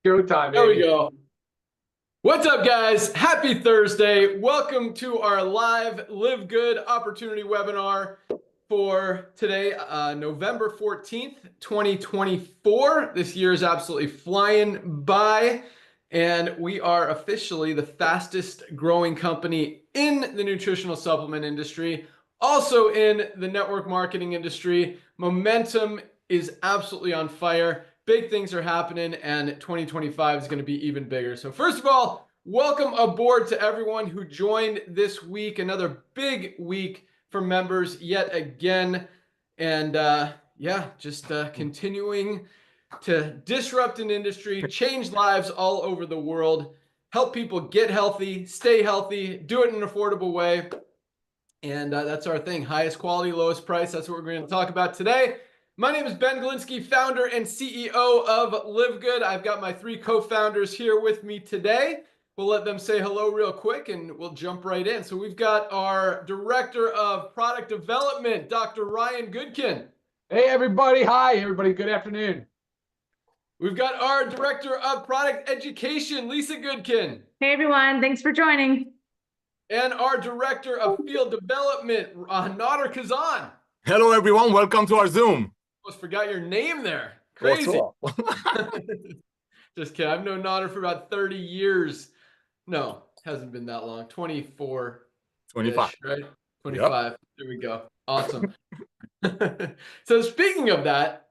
Go time, There we baby. go. What's up, guys? Happy Thursday. Welcome to our live Live Good opportunity webinar for today, November 14th, 2024. This year is absolutely flying by, and we are officially the fastest growing company in the nutritional supplement industry, also in the network marketing industry. Momentum is absolutely on fire. Big things are happening, and 2025 is going to be even bigger. So first of all, welcome aboard to everyone who joined this week. Another big week for members yet again. And just continuing to disrupt an industry, change lives all over the world, help people get healthy, stay healthy, do it in an affordable way. And that's our thing. Highest quality, lowest price. That's what we're going to talk about today. My name is Ben Glinskey, founder and CEO of LiveGood. I've got my three co-founders here with me today. We'll let them say hello real quick and we'll jump right in. So we've got our Director of Product Development, Dr. Ryan Goodkin. Hey, everybody. Hi, everybody. Good afternoon. We've got our Director of Product Education, Lisa Goodkin. Hey, everyone. Thanks for joining. And our Director of Field Development, Nauder Kazan. Hello, everyone. Welcome to our Zoom. Almost forgot your name there. Crazy. Just kidding. I've known Nauder for about 30 years. No, hasn't been that long. 24. 25. Right? 25. Yep. There we go. Awesome. So speaking of that,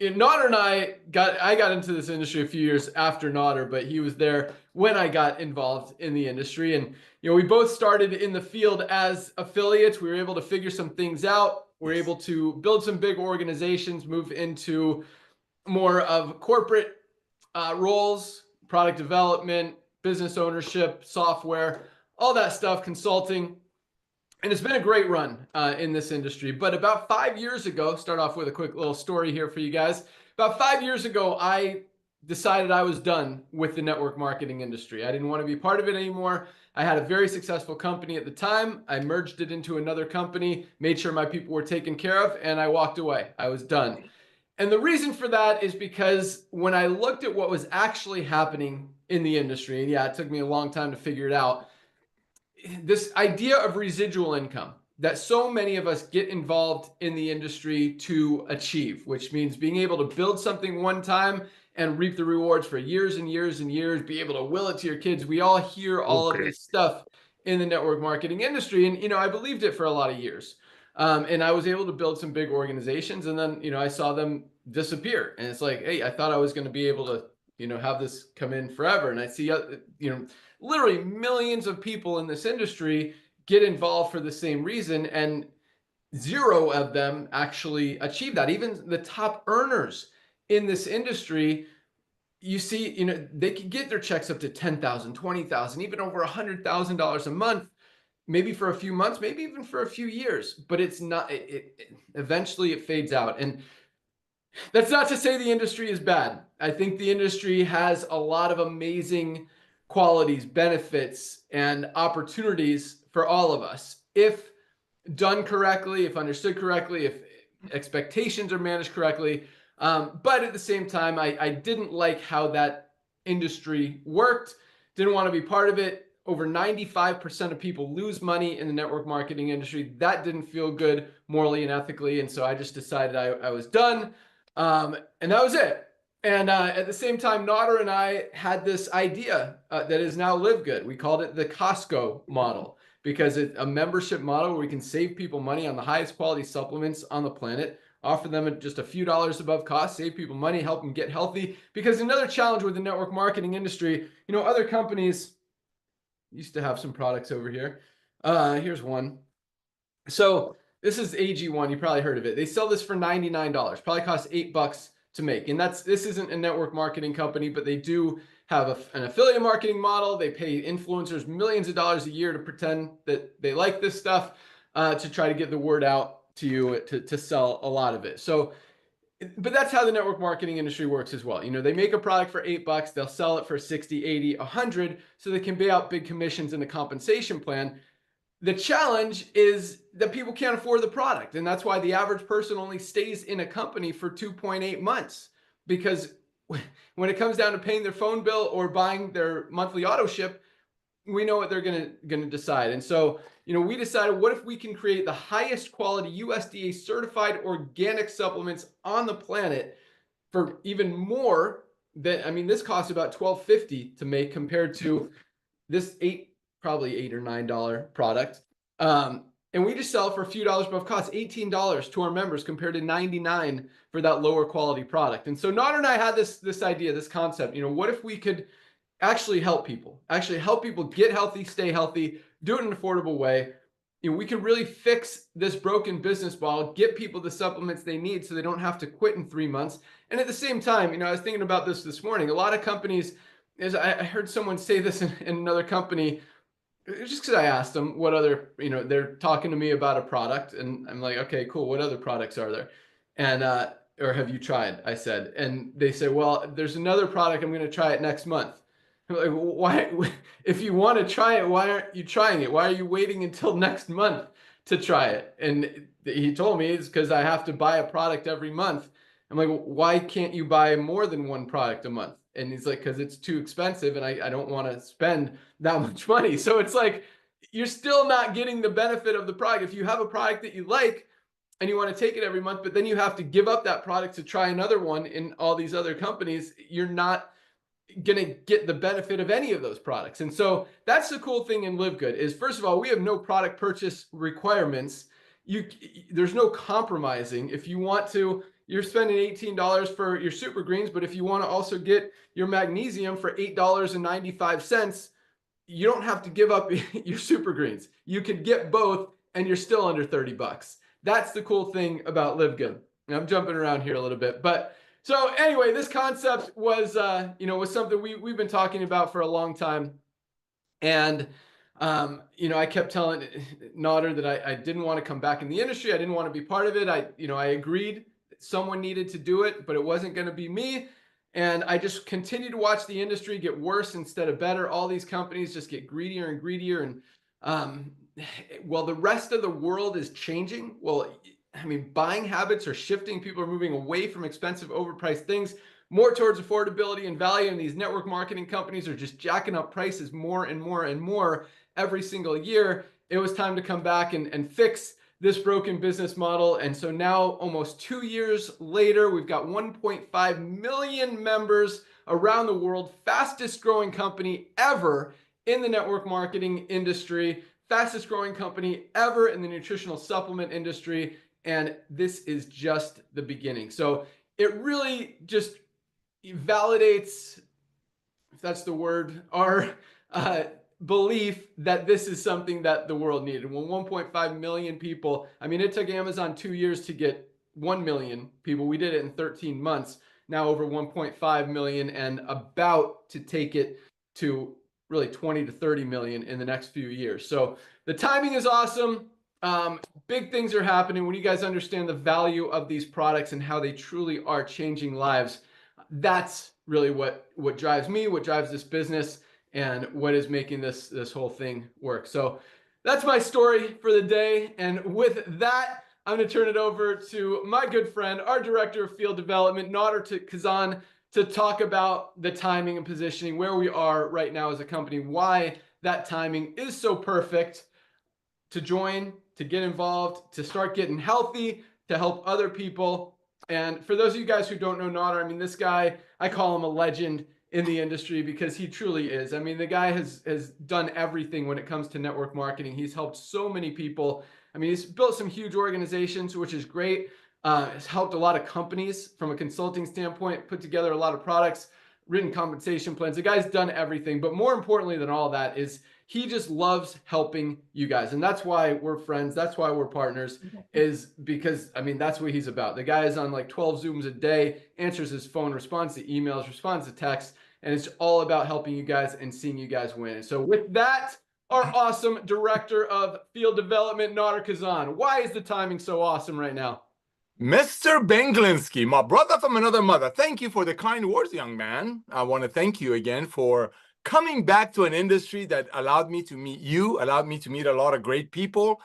Nauder and I got into this industry a few years after Nauder, but he was there when I got involved in the industry. And we both started in the field as affiliates. We were able to figure some things out. We're able to build some big organizations, move into more of corporate roles, product development, business ownership, software, all that stuff, consulting. And it's been a great run in this industry. But about 5 years ago, start off with a quick little story here for you guys. About 5 years ago, I decided I was done with the network marketing industry. I didn't want to be part of it anymore. I had a very successful company at the time. I merged it into another company, made sure my people were taken care of, and I walked away. I was done. And the reason for that is because when I looked at what was actually happening in the industry, and yeah, it took me a long time to figure it out, this idea of residual income that so many of us get involved in the industry to achieve, which means being able to build something one time and reap the rewards for years and years and years, be able to will it to your kids. We all hear all of this stuff in the network marketing industry. And, I believed it for a lot of years. And I was able to build some big organizations, and then, I saw them disappear. And it's like, hey, I thought I was going to be able to, have this come in forever. And I see, literally millions of people in this industry get involved for the same reason, and zero of them actually achieve that. Even the top earners in this industry, you see, they can get their checks up to $10,000, $20,000, even over $100,000 a month, maybe for a few months, maybe even for a few years, but it's not, eventually it fades out. And that's not to say the industry is bad. I think the industry has a lot of amazing qualities, benefits, and opportunities for all of us if done correctly, if understood correctly, if expectations are managed correctly. But at the same time, I didn't like how that industry worked, didn't want to be part of it. Over 95% of people lose money in the network marketing industry. That didn't feel good morally and ethically. And so I just decided I was done. And that was it. And at the same time, Nauder and I had this idea that is now LiveGood. We called it the Costco model because it's a membership model where we can save people money on the highest quality supplements on the planet, offer them at just a few dollars above cost, save people money, help them get healthy. Because another challenge with the network marketing industry, other companies used to have some products over here. Here's one. So this is AG1. You probably heard of it. They sell this for $99. Probably costs $8 to make. And this isn't a network marketing company, but they do have an affiliate marketing model. They pay influencers millions of dollars a year to pretend that they like this stuff to try to get the word out to you to sell a lot of it. So, but that's how the network marketing industry works as well. They make a product for $8, they'll sell it for 60, 80, 100, so they can pay out big commissions in the compensation plan. The challenge is that people can't afford the product. And that's why the average person only stays in a company for 2.8 months, because when it comes down to paying their phone bill or buying their monthly auto ship, we know what they're gonna decide. And so, we decided, what if we can create the highest quality USDA certified organic supplements on the planet for even more than, this costs about $12.50 to make compared to this probably $8 or $9 product. And we just sell it for a few dollars above cost, $18 to our members compared to $99 for that lower quality product. And so Nauder and I had this idea, this concept, what if we could actually help people get healthy, stay healthy, do it in an affordable way. We could really fix this broken business model, get people the supplements they need so they don't have to quit in 3 months. And at the same time, I was thinking about this morning. A lot of companies, as I heard someone say this in another company, just because I asked them what other, they're talking to me about a product, and I'm like, okay, cool. What other products are there? And, or have you tried? I said, and they say, well, there's another product. I'm going to try it next month. I'm like, well, why, if you want to try it, why aren't you trying it? Why are you waiting until next month to try it? And he told me it's because I have to buy a product every month. I'm like, well, why can't you buy more than one product a month? And he's like, because it's too expensive and I don't want to spend that much money. So it's like, you're still not getting the benefit of the product. If you have a product that you like and you want to take it every month, but then you have to give up that product to try another one in all these other companies, you're not going to get the benefit of any of those products. And so that's the cool thing in LiveGood is, first of all, we have no product purchase requirements. There's no compromising. If you want to, you're spending $18 for your super greens, but if you want to also get your magnesium for $8.95, you don't have to give up your super greens. You could get both and you're still under 30 bucks. That's the cool thing about LiveGood. And I'm jumping around here a little bit, but so anyway, this concept was, was something we've been talking about for a long time. And, I kept telling Nauder that I didn't want to come back in the industry. I didn't want to be part of it. I agreed someone needed to do it, but it wasn't going to be me. And I just continued to watch the industry get worse instead of better. All these companies just get greedier and greedier. And well, the rest of the world is changing. Well, buying habits are shifting. People are moving away from expensive, overpriced things, more towards affordability and value. And these network marketing companies are just jacking up prices more and more and more every single year. It was time to come back and fix this broken business model. And so now, almost 2 years later, we've got 1.5 million members around the world, fastest growing company ever in the network marketing industry, fastest growing company ever in the nutritional supplement industry. And this is just the beginning. So it really just validates, if that's the word, our belief that this is something that the world needed. When 1.5 million people, it took Amazon 2 years to get 1 million people. We did it in 13 months, now over 1.5 million, and about to take it to really 20 to 30 million in the next few years. So the timing is awesome. Big things are happening. When you guys understand the value of these products and how they truly are changing lives, that's really what drives me, what drives this business, and what is making this whole thing work. So that's my story for the day. And with that, I'm going to turn it over to my good friend, our Director of Field Development, Nauder Kazan, to talk about the timing and positioning, where we are right now as a company, why that timing is so perfect to join, to get involved, to start getting healthy, to help other people. And for those of you guys who don't know Nauder, this guy, I call him a legend in the industry because he truly is. The guy has done everything when it comes to network marketing. He's helped so many people. He's built some huge organizations, which is great. Has helped a lot of companies from a consulting standpoint, put together a lot of products, written compensation plans. The guy's done everything. But more importantly than all that is he just loves helping you guys. And that's why we're friends. That's why we're partners, is because, that's what he's about. The guy is on like 12 Zooms a day, answers his phone, responds to emails, responds to texts, and it's all about helping you guys and seeing you guys win. And so with that, our awesome Director of Field Development, Nauder Kazan. Why is the timing so awesome right now? Mr. Ben Glinskey, my brother from another mother, thank you for the kind words, young man. I want to thank you again for coming back to an industry that allowed me to meet you, allowed me to meet a lot of great people.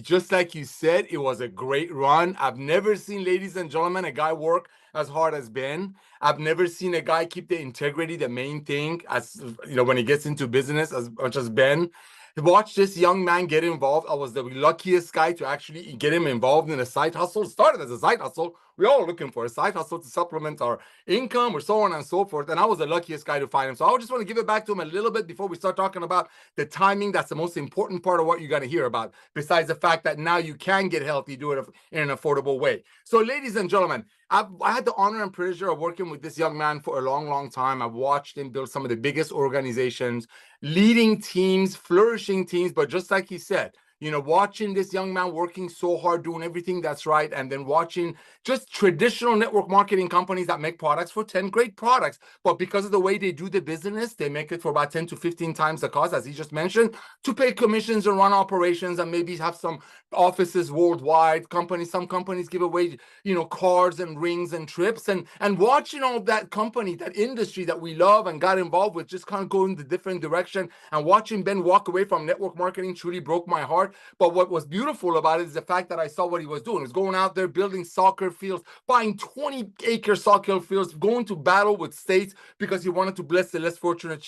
Just like you said, it was a great run. I've never seen, ladies and gentlemen, a guy work as hard as Ben. I've never seen a guy keep the integrity, the main thing, as you know, when he gets into business, as much as Ben. Watch this young man get involved. I was the luckiest guy to actually get him involved in a side hustle. It started as a side hustle. We're all looking for a side hustle to supplement our income or so on and so forth. And I was the luckiest guy to find him. So I just want to give it back to him a little bit before we start talking about the timing. That's the most important part of what you got to hear about, besides the fact that now you can get healthy, do it in an affordable way. So ladies and gentlemen, I had the honor and pleasure of working with this young man for a long, long time. I've watched him build some of the biggest organizations, leading teams, flourishing teams. But just like he said, you know, watching this young man working so hard, doing everything that's right, and then watching just traditional network marketing companies that make products for 10 great products. But because of the way they do the business, they make it for about 10 to 15 times the cost, as he just mentioned, to pay commissions and run operations and maybe have some offices worldwide. Some companies give away, you know, cars and rings and trips. And watching all that company, that industry that we love and got involved with, just kind of go in the different direction. And watching Ben walk away from network marketing truly broke my heart. But what was beautiful about it is the fact that I saw what he was doing. He was going out there building soccer fields, buying 20-acre soccer fields, going to battle with states because he wanted to bless the less fortunate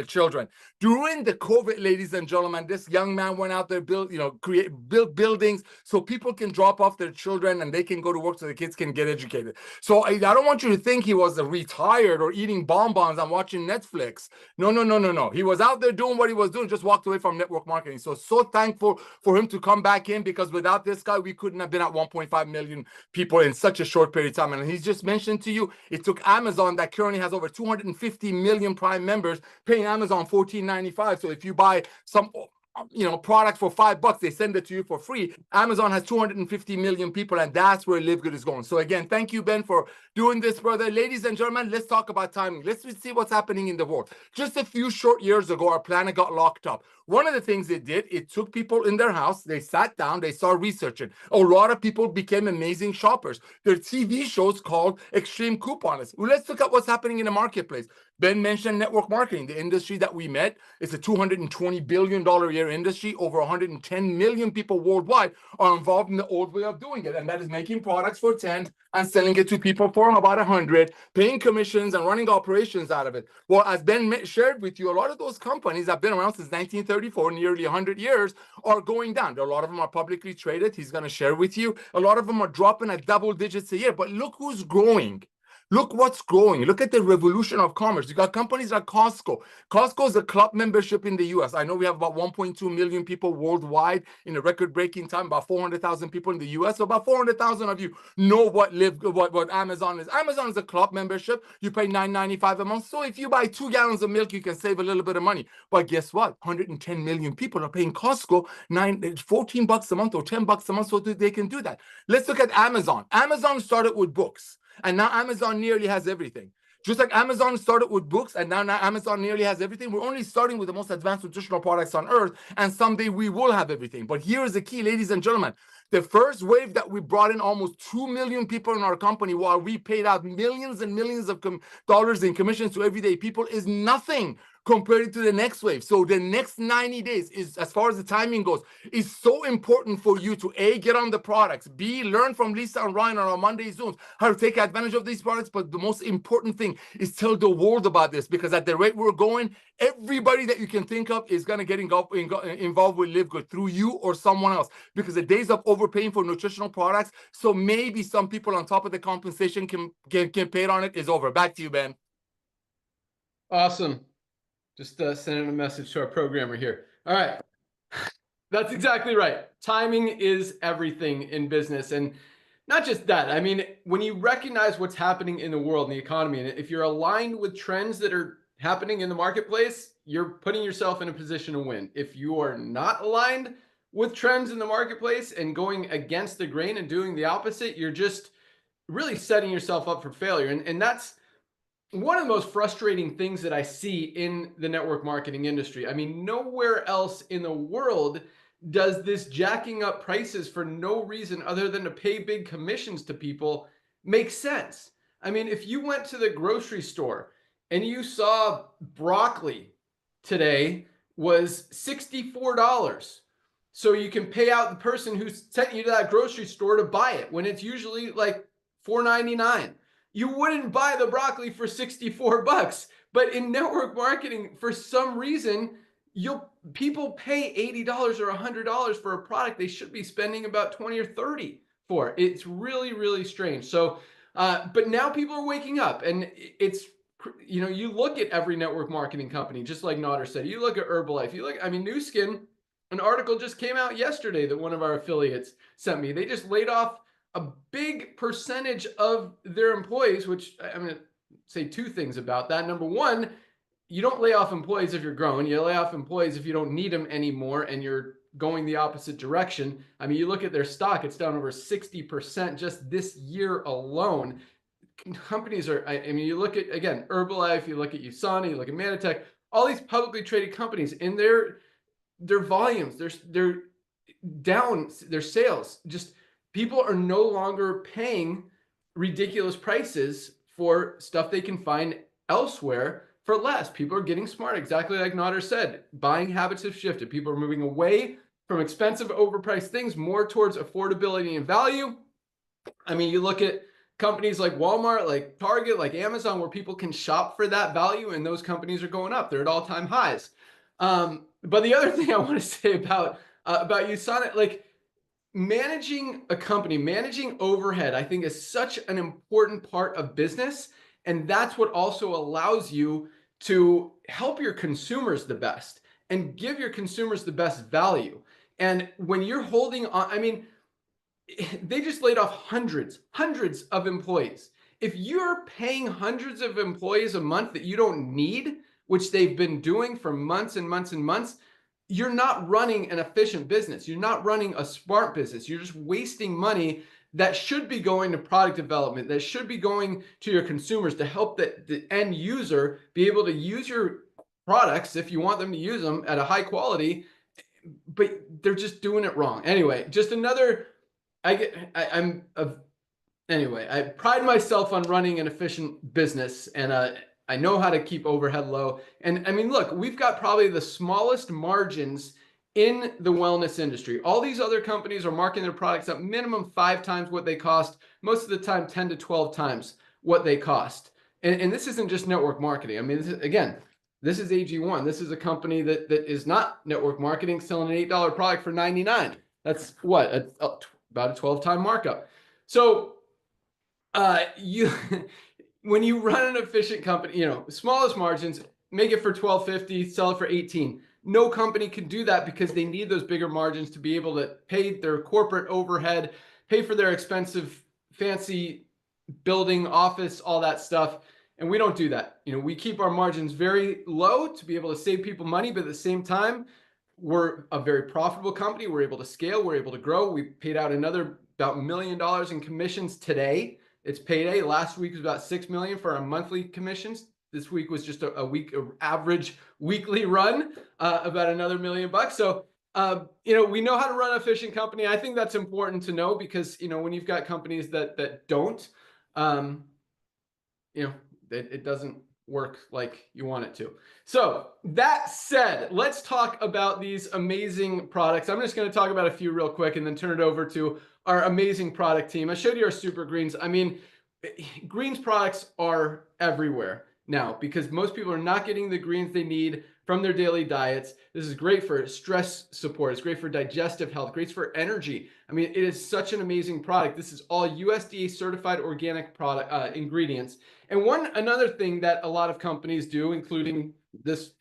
children. During the COVID, ladies and gentlemen, this young man went out there, build buildings so people can drop off their children and they can go to work so the kids can get educated. So I don't want you to think he was retired or eating bonbons and watching Netflix. No. He was out there doing what he was doing, just walked away from network marketing. So thankful for him to come back in, because without this guy, we couldn't have been at 1.5 million people in such a short period of time. And he's just mentioned to you, it took Amazon, that currently has over 250 million Prime members, paying Amazon $14.95. So if you buy some product for $5, they send it to you for free. Amazon has 250 million people, and that's where LiveGood is going. So again, thank you, Ben, for doing this, brother. Ladies and gentlemen, let's talk about timing. Let's see what's happening in the world. Just a few short years ago, our planet got locked up. One of the things it did, it took people in their house, they sat down, they started researching. A lot of people became amazing shoppers. There are TV shows called Extreme Couponers. Well, let's look at what's happening in the marketplace. Ben mentioned network marketing, the industry that we met. It's a $220 billion a year industry. Over 110 million people worldwide are involved in the old way of doing it. And that is making products for 10 and selling it to people for about 100, paying commissions and running operations out of it. Well, as Ben shared with you, a lot of those companies that have been around since 1934, nearly 100 years, are going down. A lot of them are publicly traded. He's going to share with you. A lot of them are dropping at double digits a year. But look who's growing. Look what's growing. Look at the revolution of commerce. You got companies like Costco. Costco is a club membership in the US. I know we have about 1.2 million people worldwide in a record-breaking time, about 400,000 people in the US. So about 400,000 of you know what Amazon is. Amazon is a club membership. You pay $9.95 a month. So if you buy 2 gallons of milk, you can save a little bit of money. But guess what? 110 million people are paying Costco $14 a month or $10 a month so they can do that. Let's look at Amazon. Amazon started with books. And now Amazon nearly has everything. Just like Amazon started with books, and now Amazon nearly has everything. We're only starting with the most advanced nutritional products on earth, and someday we will have everything. But here is the key, ladies and gentlemen. The first wave that we brought in almost 2 million people in our company, while we paid out millions and millions of dollars in commissions to everyday people, is nothing compared to the next wave. So the next 90 days is, as far as the timing goes, is so important for you to A, get on the products, B, learn from Lisa and Ryan on our Monday Zooms how to take advantage of these products. But the most important thing is tell the world about this, because at the rate we're going, everybody that you can think of is going to get involved with LiveGood through you or someone else, because the days of overpaying for nutritional products, so maybe some people on top of the compensation can pay on it, is over. Back to you, Ben. Awesome. Just sending a message to our programmer here. All right. That's exactly right. Timing is everything in business. And not just that. I mean, when you recognize what's happening in the world and the economy, and if you're aligned with trends that are happening in the marketplace, you're putting yourself in a position to win. If you are not aligned with trends in the marketplace and going against the grain and doing the opposite, you're just really setting yourself up for failure. And that's one of the most frustrating things that I see in the network marketing industry. I mean, nowhere else in the world does this jacking up prices for no reason other than to pay big commissions to people make sense. I mean, if you went to the grocery store and you saw broccoli today was $64, so you can pay out the person who sent you to that grocery store to buy it when it's usually like $4.99. you wouldn't buy the broccoli for 64 bucks. But in network marketing, for some reason, people pay $80 or $100 for a product they should be spending about 20 or 30 for. It's really, really strange. So, but now people are waking up, and it's, you know, you look at every network marketing company, just like Nauder said, you look at Herbalife, you look, I mean, Nu Skin, an article just came out yesterday that one of our affiliates sent me. They just laid off a big percentage of their employees, which I'm going to say two things about that. Number one, you don't lay off employees if you're growing. You lay off employees if you don't need them anymore and you're going the opposite direction. I mean, you look at their stock, it's down over 60% just this year alone. Companies are, I mean, you look at, again, Herbalife, you look at USANA, you look at Manatech, all these publicly traded companies, in their volumes, they're down, their sales. Just people are no longer paying ridiculous prices for stuff they can find elsewhere for less. People are getting smart, exactly like Nauder said. Buying habits have shifted. People are moving away from expensive, overpriced things more towards affordability and value. I mean, you look at companies like Walmart, like Target, like Amazon, where people can shop for that value, and those companies are going up. They're at all-time highs. But the other thing I want to say about USANA, like, managing a company, managing overhead, I think is such an important part of business. And that's what also allows you to help your consumers the best and give your consumers the best value. And when you're holding on, I mean, they just laid off hundreds of employees. If you're paying hundreds of employees a month that you don't need, which they've been doing for months and months and months, you're not running an efficient business. You're not running a smart business. You're just wasting money that should be going to product development, that should be going to your consumers to help the end user be able to use your products if you want them to use them at a high quality, but they're just doing it wrong. Anyway, just another, anyway, I pride myself on running an efficient business, and I know how to keep overhead low. And I mean, look, we've got probably the smallest margins in the wellness industry. All these other companies are marketing their products at minimum 5 times what they cost, most of the time 10 to 12 times what they cost. And this isn't just network marketing. I mean, this is AG1. This is a company that is not network marketing, selling an $8 product for $99. That's what, about a 12-time markup. So when you run an efficient company, you know, smallest margins, make it for $12.50, sell it for $18. No company can do that because they need those bigger margins to be able to pay their corporate overhead, pay for their expensive, fancy building, office, all that stuff. And we don't do that. You know, we keep our margins very low to be able to save people money, but at the same time, we're a very profitable company. We're able to scale. We're able to grow. We paid out another about $1 million in commissions today. It's payday. Last week was about $6 million for our monthly commissions. This week was just an average weekly run, about another $1 million. So, you know, we know how to run an efficient company. I think that's important to know because, you know, when you've got companies that don't, you know, it doesn't work like you want it to. So that said, let's talk about these amazing products. I'm just going to talk about a few real quick and then turn it over to our amazing product team. I showed you our super greens. I mean, greens products are everywhere now because most people are not getting the greens they need from their daily diets. This is great for stress support. It's great for digestive health, great for energy. I mean, it is such an amazing product. This is all USDA certified organic product ingredients. And another thing that a lot of companies do, including this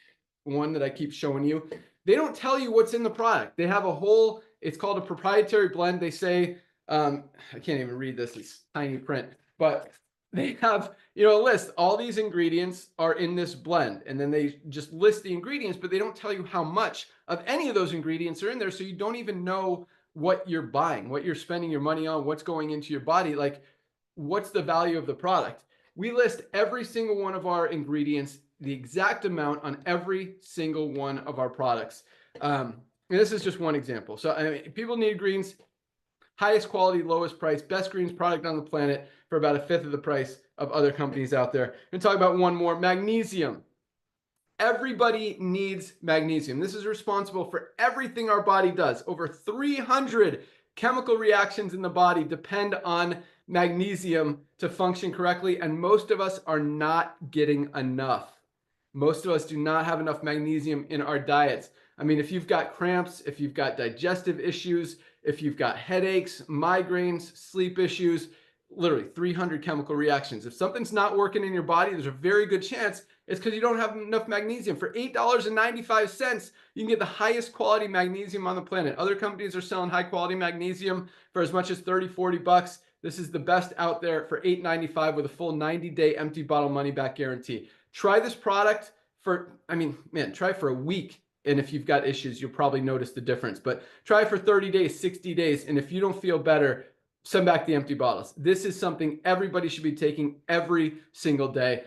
one that I keep showing you, they don't tell you what's in the product. They have a whole, it's called a proprietary blend. They say, I can't even read this, it's tiny print, but they have, you know, a list. All these ingredients are in this blend. And then they just list the ingredients, but they don't tell you how much of any of those ingredients are in there. So you don't even know what you're buying, what you're spending your money on, what's going into your body, like what's the value of the product. We list every single one of our ingredients, the exact amount on every single one of our products. And this is just one example. So I mean, people need greens, highest quality, lowest price, best greens product on the planet for about 1/5 of the price of other companies out there. And talk about one more, magnesium. Everybody needs magnesium. This is responsible for everything our body does. Over 300 chemical reactions in the body depend on magnesium to function correctly, and most of us are not getting enough. Most of us do not have enough magnesium in our diets. I mean, if you've got cramps, if you've got digestive issues, if you've got headaches, migraines, sleep issues, literally 300 chemical reactions. If something's not working in your body, there's a very good chance it's because you don't have enough magnesium. For $8.95, you can get the highest quality magnesium on the planet. Other companies are selling high quality magnesium for as much as 30, 40 bucks. This is the best out there for $8.95 with a full 90-day empty bottle money back guarantee. Try this product for, I mean, man, try for a week. And if you've got issues, you'll probably notice the difference. But try for 30 days, 60 days. And if you don't feel better, send back the empty bottles. This is something everybody should be taking every single day.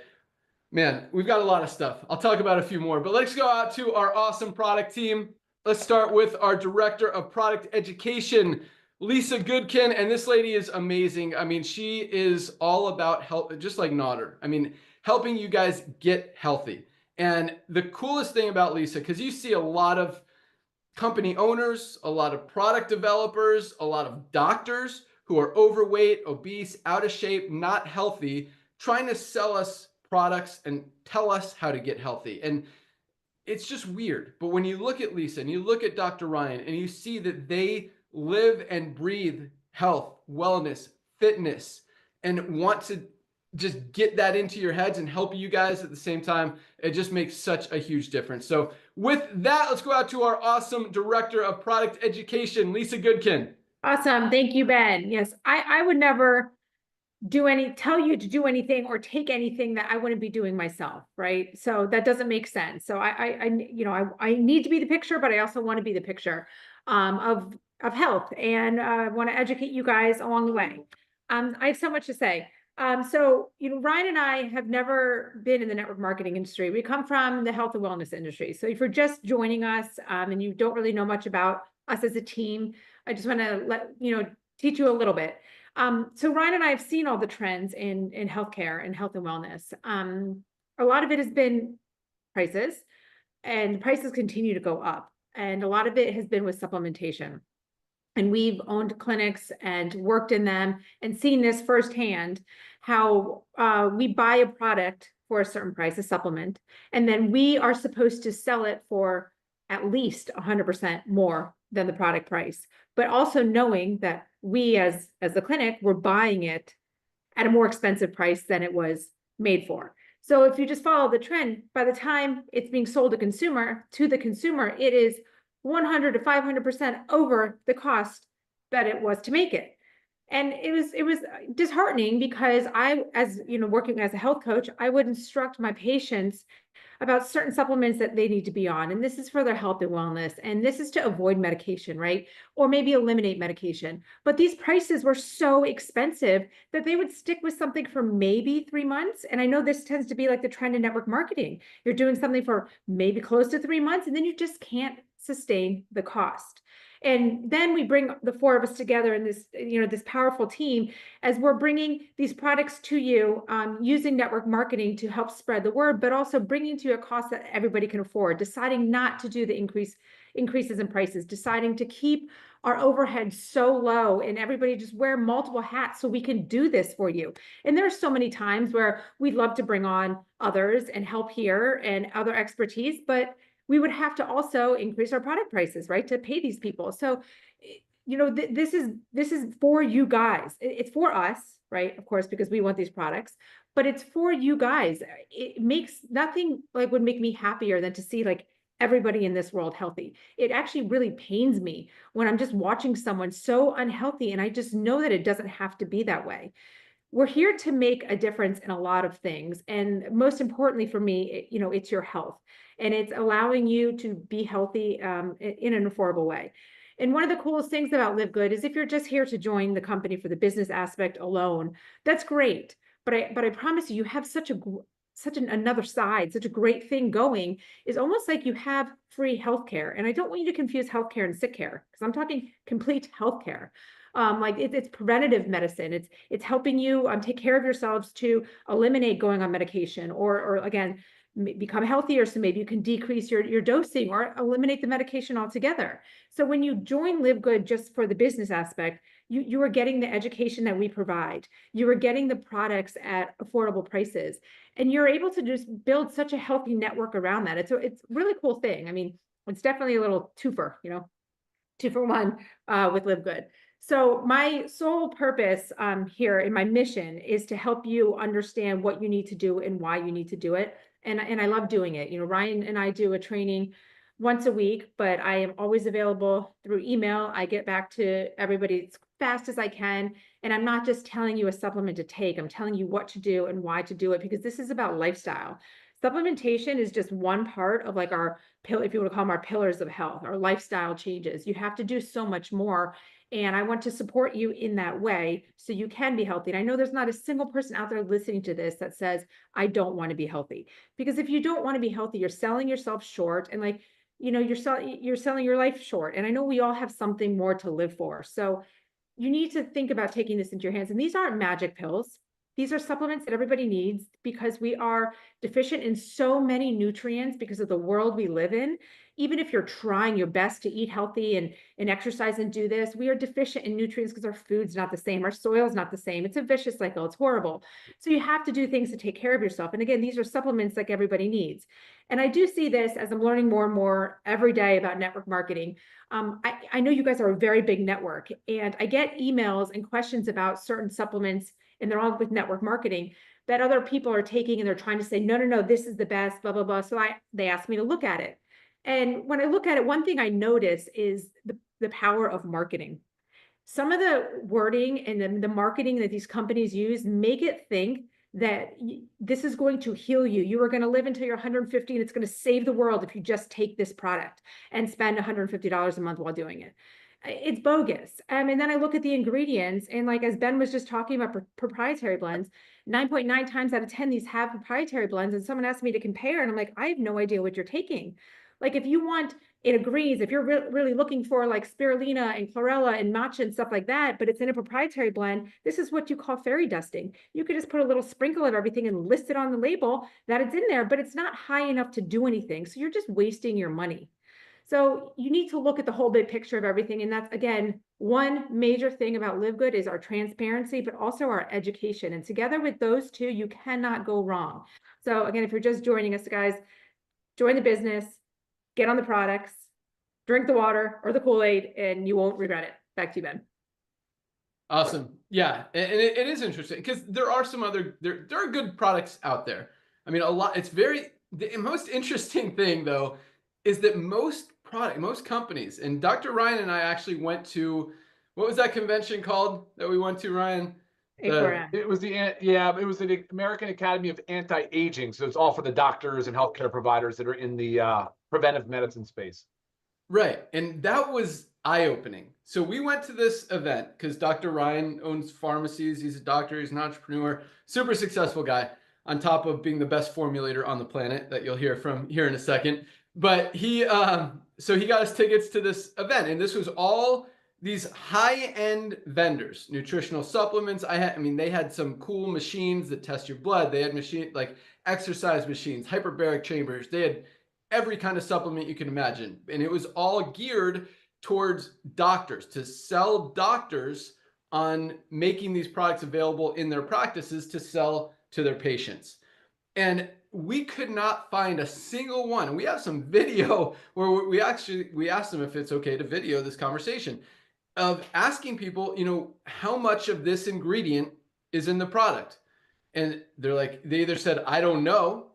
Man, we've got a lot of stuff. I'll talk about a few more, but let's go out to our awesome product team. Let's start with our Director of Product Education, Lisa Goodkin. And this lady is amazing. I mean, she is all about health, just like Nauder. I mean, helping you guys get healthy. And the coolest thing about Lisa, because you see a lot of company owners, a lot of product developers, a lot of doctors who are overweight, obese, out of shape, not healthy, trying to sell us products and tell us how to get healthy. And it's just weird. But when you look at Lisa and you look at Dr. Ryan and you see that they live and breathe health, wellness, fitness, and want to just get that into your heads and help you guys at the same time, it just makes such a huge difference. So with that, let's go out to our awesome Director of Product Education, Lisa Goodkin. Awesome. Thank you, Ben. Yes, I would never tell you to do anything or take anything that I wouldn't be doing myself, right? So that doesn't make sense. So I need to be the picture, but I also want to be the picture of health, and I want to educate you guys along the way. I have so much to say. So, Ryan and I have never been in the network marketing industry. We come from the health and wellness industry. So if you're just joining us and you don't really know much about us as a team, I just want to teach you a little bit. So Ryan and I have seen all the trends in healthcare and health and wellness. A lot of it has been prices, and prices continue to go up. And a lot of it has been with supplementation. And we've owned clinics and worked in them and seen this firsthand, how we buy a product for a certain price, a supplement, and then we are supposed to sell it for at least 100% more than the product price, but also knowing that we as the clinic, we're buying it at a more expensive price than it was made for. So if you just follow the trend, by the time it's being sold to the consumer, it is 100 to 500% over the cost that it was to make it. And it was disheartening, because I, as working as a health coach, I would instruct my patients about certain supplements that they need to be on. And this is for their health and wellness. And this is to avoid medication, right? Or maybe eliminate medication. But these prices were so expensive that they would stick with something for maybe 3 months. And I know this tends to be like the trend in network marketing. You're doing something for maybe close to 3 months, and then you just can't sustain the cost. And then we bring the four of us together in this, this powerful team, as we're bringing these products to you, using network marketing to help spread the word, but also bringing to you a cost that everybody can afford, deciding not to do the increases in prices, deciding to keep our overhead so low, and everybody just wear multiple hats so we can do this for you. And there are so many times where we'd love to bring on others and help here and other expertise, but we would have to also increase our product prices, right, to pay these people. So, this is for you guys. It's for us, right? Of course, because we want these products, but it's for you guys. It makes nothing would make me happier than to see everybody in this world healthy. It actually really pains me when I'm just watching someone so unhealthy, and I just know that it doesn't have to be that way. We're here to make a difference in a lot of things. And most importantly for me, it's your health. And it's allowing you to be healthy in an affordable way. And one of the coolest things about LiveGood is if you're just here to join the company for the business aspect alone, that's great. But I promise you have another side, such a great thing going, is almost like you have free healthcare. And I don't want you to confuse healthcare and sick care, because I'm talking complete healthcare. It's preventative medicine. It's helping you take care of yourselves to eliminate going on medication, or again, become healthier. So maybe you can decrease your dosing or eliminate the medication altogether. So when you join LiveGood just for the business aspect, you are getting the education that we provide. You are getting the products at affordable prices, and you're able to just build such a healthy network around that. It's a really cool thing. I mean, it's definitely a little twofer, 2-for-1 with LiveGood. So my sole purpose here in my mission is to help you understand what you need to do and why you need to do it. And I love doing it. Ryan and I do a training once a week, but I am always available through email. I get back to everybody as fast as I can. And I'm not just telling you a supplement to take, I'm telling you what to do and why to do it, because this is about lifestyle. Supplementation is just one part of like our pill, if you want to call them our pillars of health, our lifestyle changes. You have to do so much more. And I want to support you in that way so you can be healthy. And I know there's not a single person out there listening to this that says, I don't want to be healthy. Because if you don't want to be healthy, you're selling yourself short, and you're selling your life short. And I know we all have something more to live for. So you need to think about taking this into your hands. And these aren't magic pills. These are supplements that everybody needs because we are deficient in so many nutrients because of the world we live in. Even if you're trying your best to eat healthy and exercise and do this, we are deficient in nutrients because our food's not the same. Our soil's not the same. It's a vicious cycle. It's horrible. So you have to do things to take care of yourself. And again, these are supplements like everybody needs. And I do see this as I'm learning more and more every day about network marketing. I know you guys are a very big network, and I get emails and questions about certain supplements, and they're all with network marketing, that other people are taking, and they're trying to say, no, this is the best, blah, blah, blah. So they asked me to look at it. And when I look at it, one thing I notice is the power of marketing. Some of the wording and the marketing that these companies use make it think that this is going to heal you. You are going to live until you're 150, and it's going to save the world if you just take this product and spend $150 a month while doing it. It's bogus. And then I look at the ingredients, and like, as Ben was just talking about proprietary blends, 9.9 times out of 10, these have proprietary blends. And someone asked me to compare, and I'm like, I have no idea what you're taking. Like, if you want, it agrees, if you're really looking for like spirulina and chlorella and matcha and stuff like that, but it's in a proprietary blend, this is what you call fairy dusting. You could just put a little sprinkle of everything and list it on the label that it's in there, but it's not high enough to do anything. So you're just wasting your money. So you need to look at the whole big picture of everything. And that's, again, one major thing about LiveGood is our transparency, but also our education. And together with those two, you cannot go wrong. So again, if you're just joining us, guys, join the business, get on the products, drink the water or the Kool-Aid, and you won't regret it. Back to you, Ben. Awesome. Yeah. And it is interesting because there are some other, there are good products out there. I mean, the most interesting thing though, is that most companies, and Dr. Ryan and I actually went to, what was that convention called that we went to, Ryan? It was the American Academy of Anti-Aging. So it's all for the doctors and healthcare providers that are in the preventive medicine space. Right. And that was eye-opening. So we went to this event because Dr. Ryan owns pharmacies. He's a doctor. He's an entrepreneur, super successful guy, on top of being the best formulator on the planet that you'll hear from here in a second. But so he got us tickets to this event, and this was all these high-end vendors, nutritional supplements. They had some cool machines that test your blood. They had like exercise machines, hyperbaric chambers. They had every kind of supplement you can imagine. And it was all geared towards doctors, to sell doctors on making these products available in their practices to sell to their patients. And we could not find a single one. And we have some video where we asked them if it's okay to video this conversation of asking people, how much of this ingredient is in the product. And they're like, they either said, I don't know,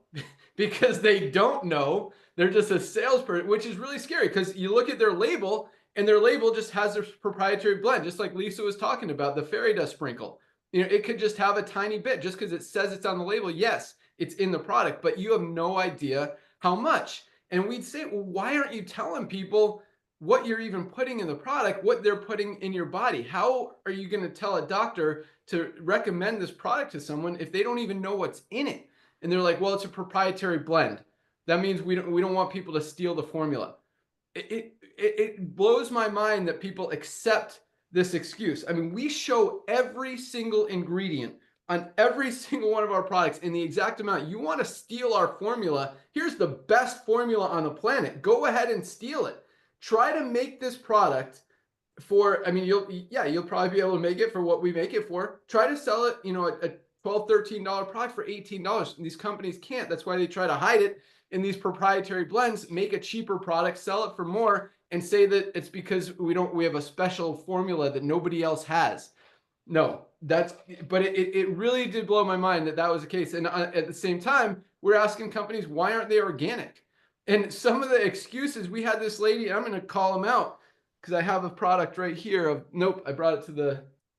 because they don't know. They're just a salesperson, which is really scary because you look at their label, and their label just has their proprietary blend, just like Lisa was talking about, the fairy dust sprinkle. It could just have a tiny bit just because it says it's on the label. Yes, it's in the product, but you have no idea how much. And we'd say, well, why aren't you telling people what you're even putting in the product, what they're putting in your body? How are you going to tell a doctor to recommend this product to someone if they don't even know what's in it? And they're like, well, it's a proprietary blend. That means we don't want people to steal the formula. It blows my mind that people accept this excuse. I mean, we show every single ingredient on every single one of our products in the exact amount. You want to steal our formula? Here's the best formula on the planet. Go ahead and steal it. Try to make this product for, I mean, you'll probably be able to make it for what we make it for. Try to sell it, a $12, $13 product for $18. And these companies can't. That's why they try to hide it in these proprietary blends, make a cheaper product, sell it for more, and say that it's because we have a special formula that nobody else has. No, but it really did blow my mind that was the case. And at the same time, we're asking companies, why aren't they organic? And some of the excuses, we had this lady, I'm going to call them out because I have a product right here nope, I brought it to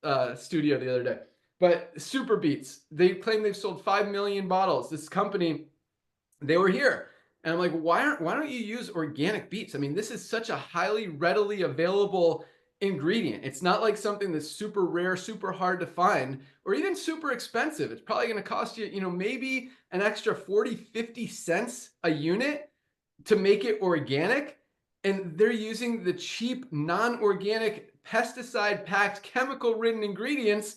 the studio the other day. But Super Beets, they claim they've sold 5 million bottles. This company, they were here. And I'm like, why don't you use organic beets? I mean, this is such a highly readily available ingredient. It's not like something that's super rare, super hard to find, or even super expensive. It's probably going to cost you, maybe an extra 40, 50 cents a unit to make it organic. And they're using the cheap, non-organic, pesticide-packed, chemical-ridden ingredients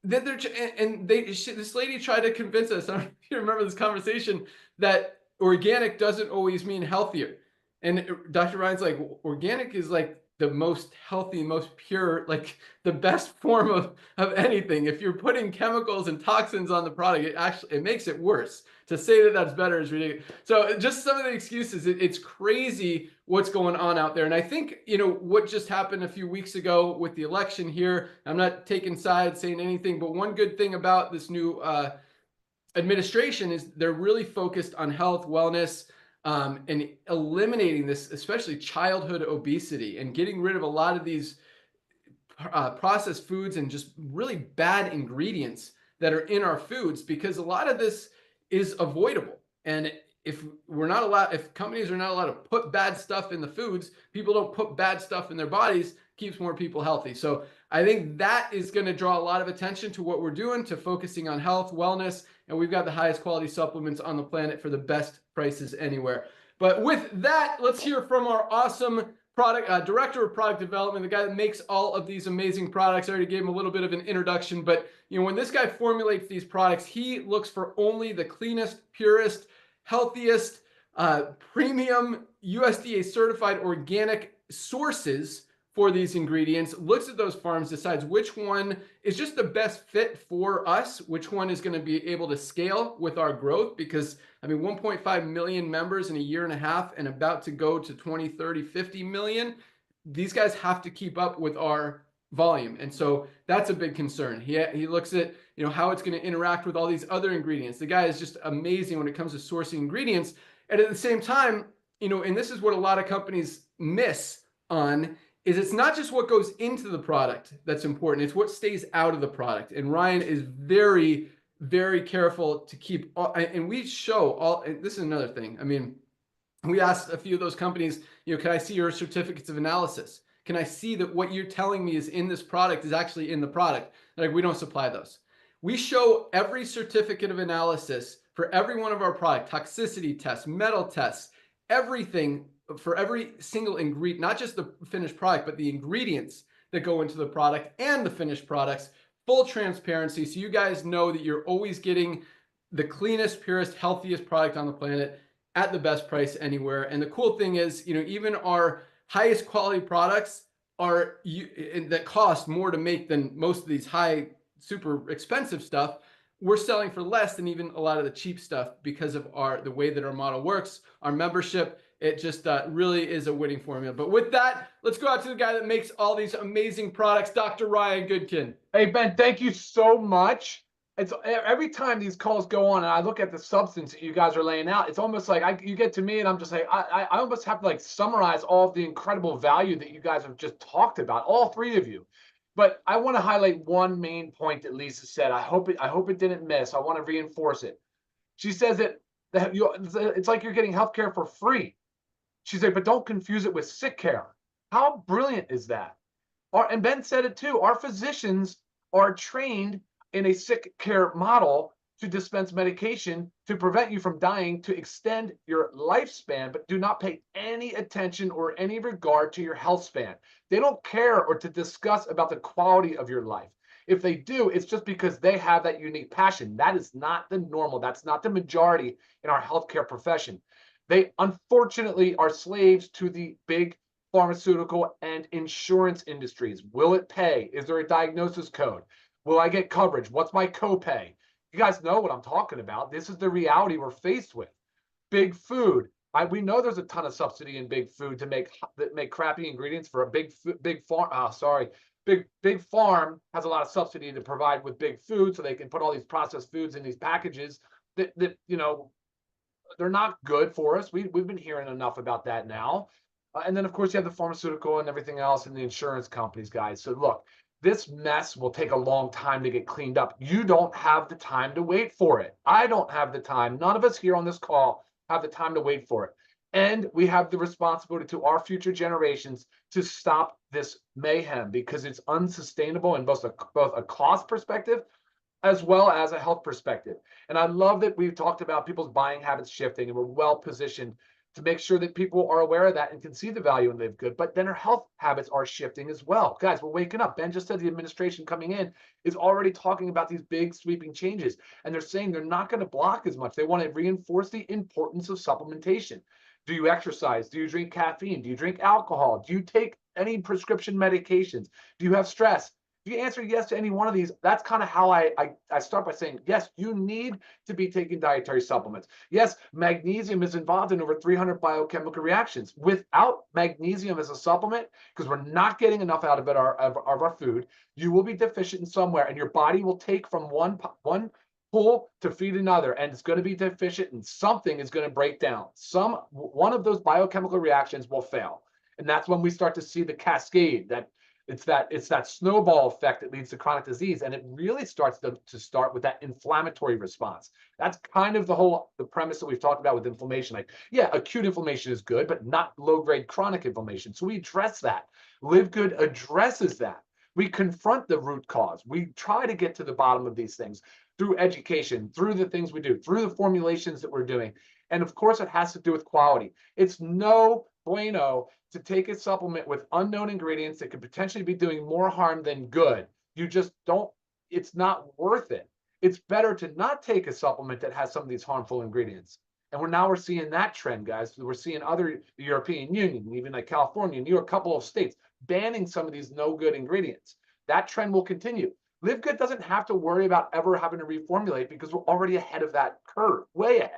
that this lady tried to convince us, I don't know if you remember this conversation, that organic doesn't always mean healthier. And Dr. Ryan's like, organic is like the most healthy, most pure, like the best form of anything. If you're putting chemicals and toxins on the product, it makes it worse. To say that that's better is ridiculous. So just some of the excuses, it's crazy what's going on out there. And I think, what just happened a few weeks ago with the election here, I'm not taking sides, saying anything, but one good thing about this new administration is they're really focused on health, wellness, and eliminating this, especially childhood obesity, and getting rid of a lot of these processed foods and just really bad ingredients that are in our foods, because a lot of this is avoidable. And if companies are not allowed to put bad stuff in the foods, people don't put bad stuff in their bodies, keeps more people healthy. So I think that is going to draw a lot of attention to what we're doing, to focusing on health, wellness, and we've got the highest quality supplements on the planet for the best prices anywhere. But with that, let's hear from our awesome director of product development, the guy that makes all of these amazing products. I already gave him a little bit of an introduction, but when this guy formulates these products, he looks for only the cleanest, purest, healthiest, premium USDA certified organic sources for these ingredients, looks at those farms, decides which one is just the best fit for us, which one is going to be able to scale with our growth, because 1.5 million members in a year and a half and about to go to 20, 30, 50 million. These guys have to keep up with our volume. And so that's a big concern. He looks at, how it's going to interact with all these other ingredients. The guy is just amazing when it comes to sourcing ingredients. And at the same time, and this is what a lot of companies miss on, is it's not just what goes into the product that's important, it's what stays out of the product. And Ryan is very, very careful to keep, and we show all, and this is another thing. We asked a few of those companies, can I see your certificates of analysis? Can I see that what you're telling me is in this product is actually in the product? Like, we don't supply those. We show every certificate of analysis for every one of our product, toxicity tests, metal tests, everything for every single ingredient, not just the finished product, but the ingredients that go into the product and the finished products, full transparency. So you guys know that you're always getting the cleanest, purest, healthiest product on the planet at the best price anywhere. And the cool thing is, even our highest quality products that cost more to make than most of these high, super expensive stuff, we're selling for less than even a lot of the cheap stuff because of the way that our model works, our membership. It just really is a winning formula. But with that, let's go out to the guy that makes all these amazing products, Dr. Ryan Goodkin. Hey, Ben, thank you so much. It's every time these calls go on and I look at the substance that you guys are laying out, it's almost like you get to me and I'm just like, I almost have to summarize all of the incredible value that you guys have just talked about, all three of you. But I want to highlight one main point that Lisa said. I hope it didn't miss. I want to reinforce it. She says that it's like you're getting healthcare for free. She's like, but don't confuse it with sick care. How brilliant is that? And Ben said it too. Our physicians are trained in a sick care model to dispense medication to prevent you from dying, to extend your lifespan, but do not pay any attention or any regard to your health span. They don't care or to discuss about the quality of your life. If they do, it's just because they have that unique passion. That is not the normal. That's not the majority in our healthcare profession. They unfortunately are slaves to the big pharmaceutical and insurance industries. Will it pay? Is there a diagnosis code? Will I get coverage? What's my copay? You guys know what I'm talking about. This is the reality we're faced with. Big food. We know there's a ton of subsidy in big food to make crappy ingredients for a big farm. Big farm has a lot of subsidy to provide with big food, so they can put all these processed foods in these packages that you know, they're not good for us. We've been hearing enough about that now. And then of course you have the pharmaceutical and everything else and the insurance companies, guys. So look, this mess will take a long time to get cleaned up. You don't have the time to wait for it. I don't have the time. None of us here on this call have the time to wait for it. And we have the responsibility to our future generations to stop this mayhem, because it's unsustainable in both a cost perspective as well as a health perspective. And I love that we've talked about people's buying habits shifting, and we're well positioned to make sure that people are aware of that and can see the value in LiveGood. But then our health habits are shifting as well. Guys, we're waking up. Ben just said the administration coming in is already talking about these big sweeping changes, and they're saying they're not going to block as much. They want to reinforce the importance of supplementation. Do you exercise? Do you drink caffeine? Do you drink alcohol? Do you take any prescription medications? Do you have stress? If you answer yes to any one of these, that's kind of how I start by saying, yes, you need to be taking dietary supplements. Yes, magnesium is involved in over 300 biochemical reactions. Without magnesium as a supplement, because we're not getting enough out of it, of our food, you will be deficient in somewhere, and your body will take from one pool to feed another, and it's going to be deficient, and something is going to break down. One of those biochemical reactions will fail. And that's when we start to see the cascade, that it's that snowball effect that leads to chronic disease. And it really starts to start with that inflammatory response. That's kind of the premise that we've talked about with inflammation. Like, yeah, acute inflammation is good, but not low-grade chronic inflammation. So we address that. LiveGood addresses that. We confront the root cause. We try to get to the bottom of these things through education, through the things we do, through the formulations that we're doing. And of course, it has to do with quality. It's no bueno to take a supplement with unknown ingredients that could potentially be doing more harm than good. You just don't, it's not worth it. It's better to not take a supplement that has some of these harmful ingredients. And we're seeing that trend, guys. We're seeing the European Union, even like California, New York, a couple of states banning some of these no good ingredients. That trend will continue. LiveGood doesn't have to worry about ever having to reformulate, because we're already ahead of that curve, way ahead.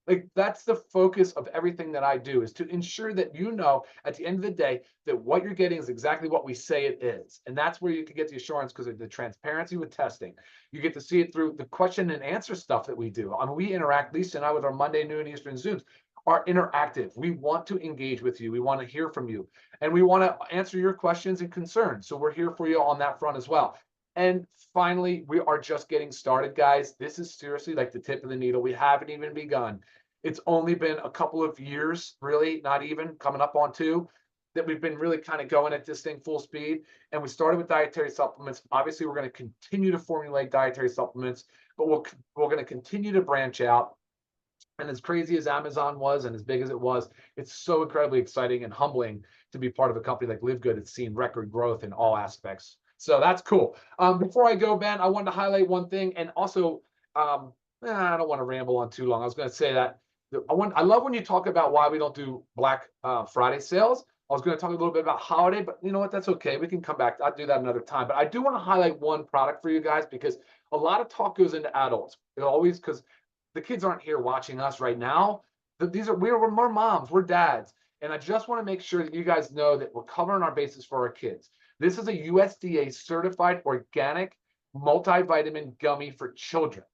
Like, that's the focus of everything that I do, is to ensure that you know at the end of the day that what you're getting is exactly what we say it is. And that's where you can get the assurance, because of the transparency with testing. You get to see it through the question and answer stuff that we do. I mean, we interact, Lisa and I, with our Monday noon Eastern Zooms, are interactive. We want to engage with you. We want to hear from you. And we want to answer your questions and concerns. So we're here for you on that front as well. And finally, we are just getting started, guys. This is seriously like the tip of the needle. We haven't even begun. It's only been a couple of years, really, not even, coming up on 2, that we've been really kind of going at this thing full speed. And we started with dietary supplements. Obviously, we're going to continue to formulate dietary supplements, but we're going to continue to branch out. And as crazy as Amazon was and as big as it was, it's so incredibly exciting and humbling to be part of a company like LiveGood. It's seen record growth in all aspects. So that's cool. Before I go, Ben, I wanted to highlight one thing. And also, I don't want to ramble on too long. I was going to say that I love when you talk about why we don't do Black Friday sales. I was going to talk a little bit about holiday, but you know what? That's okay. We can come back. I'll do that another time. But I do want to highlight one product for you guys, because a lot of talk goes into adults. It always, because the kids aren't here watching us right now. We're more moms, we're dads. And I just want to make sure that you guys know that we're covering our bases for our kids. This is a USDA certified organic multivitamin gummy for children.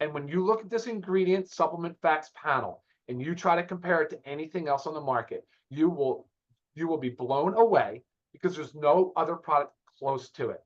And when you look at this ingredient supplement facts panel and you try to compare it to anything else on the market, you will be blown away, because there's no other product close to it.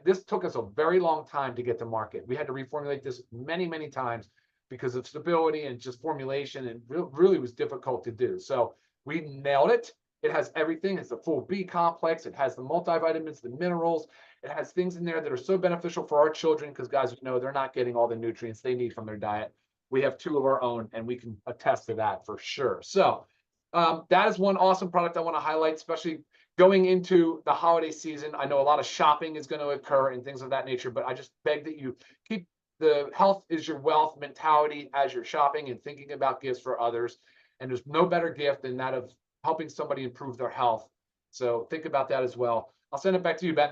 This took us a very long time to get to market. We had to reformulate this many, many times because of stability and just formulation, and really was difficult to do. So we nailed it. It has everything. It's the full B complex. It has the multivitamins, the minerals. It has things in there that are so beneficial for our children, because guys, you know, they're not getting all the nutrients they need from their diet. We have 2 of our own, and we can attest to that for sure. So that is one awesome product I want to highlight, especially going into the holiday season, I know a lot of shopping is going to occur and things of that nature, but I just beg that you keep the health is your wealth mentality as you're shopping and thinking about gifts for others. And there's no better gift than that of helping somebody improve their health. So think about that as well. I'll send it back to you, Ben.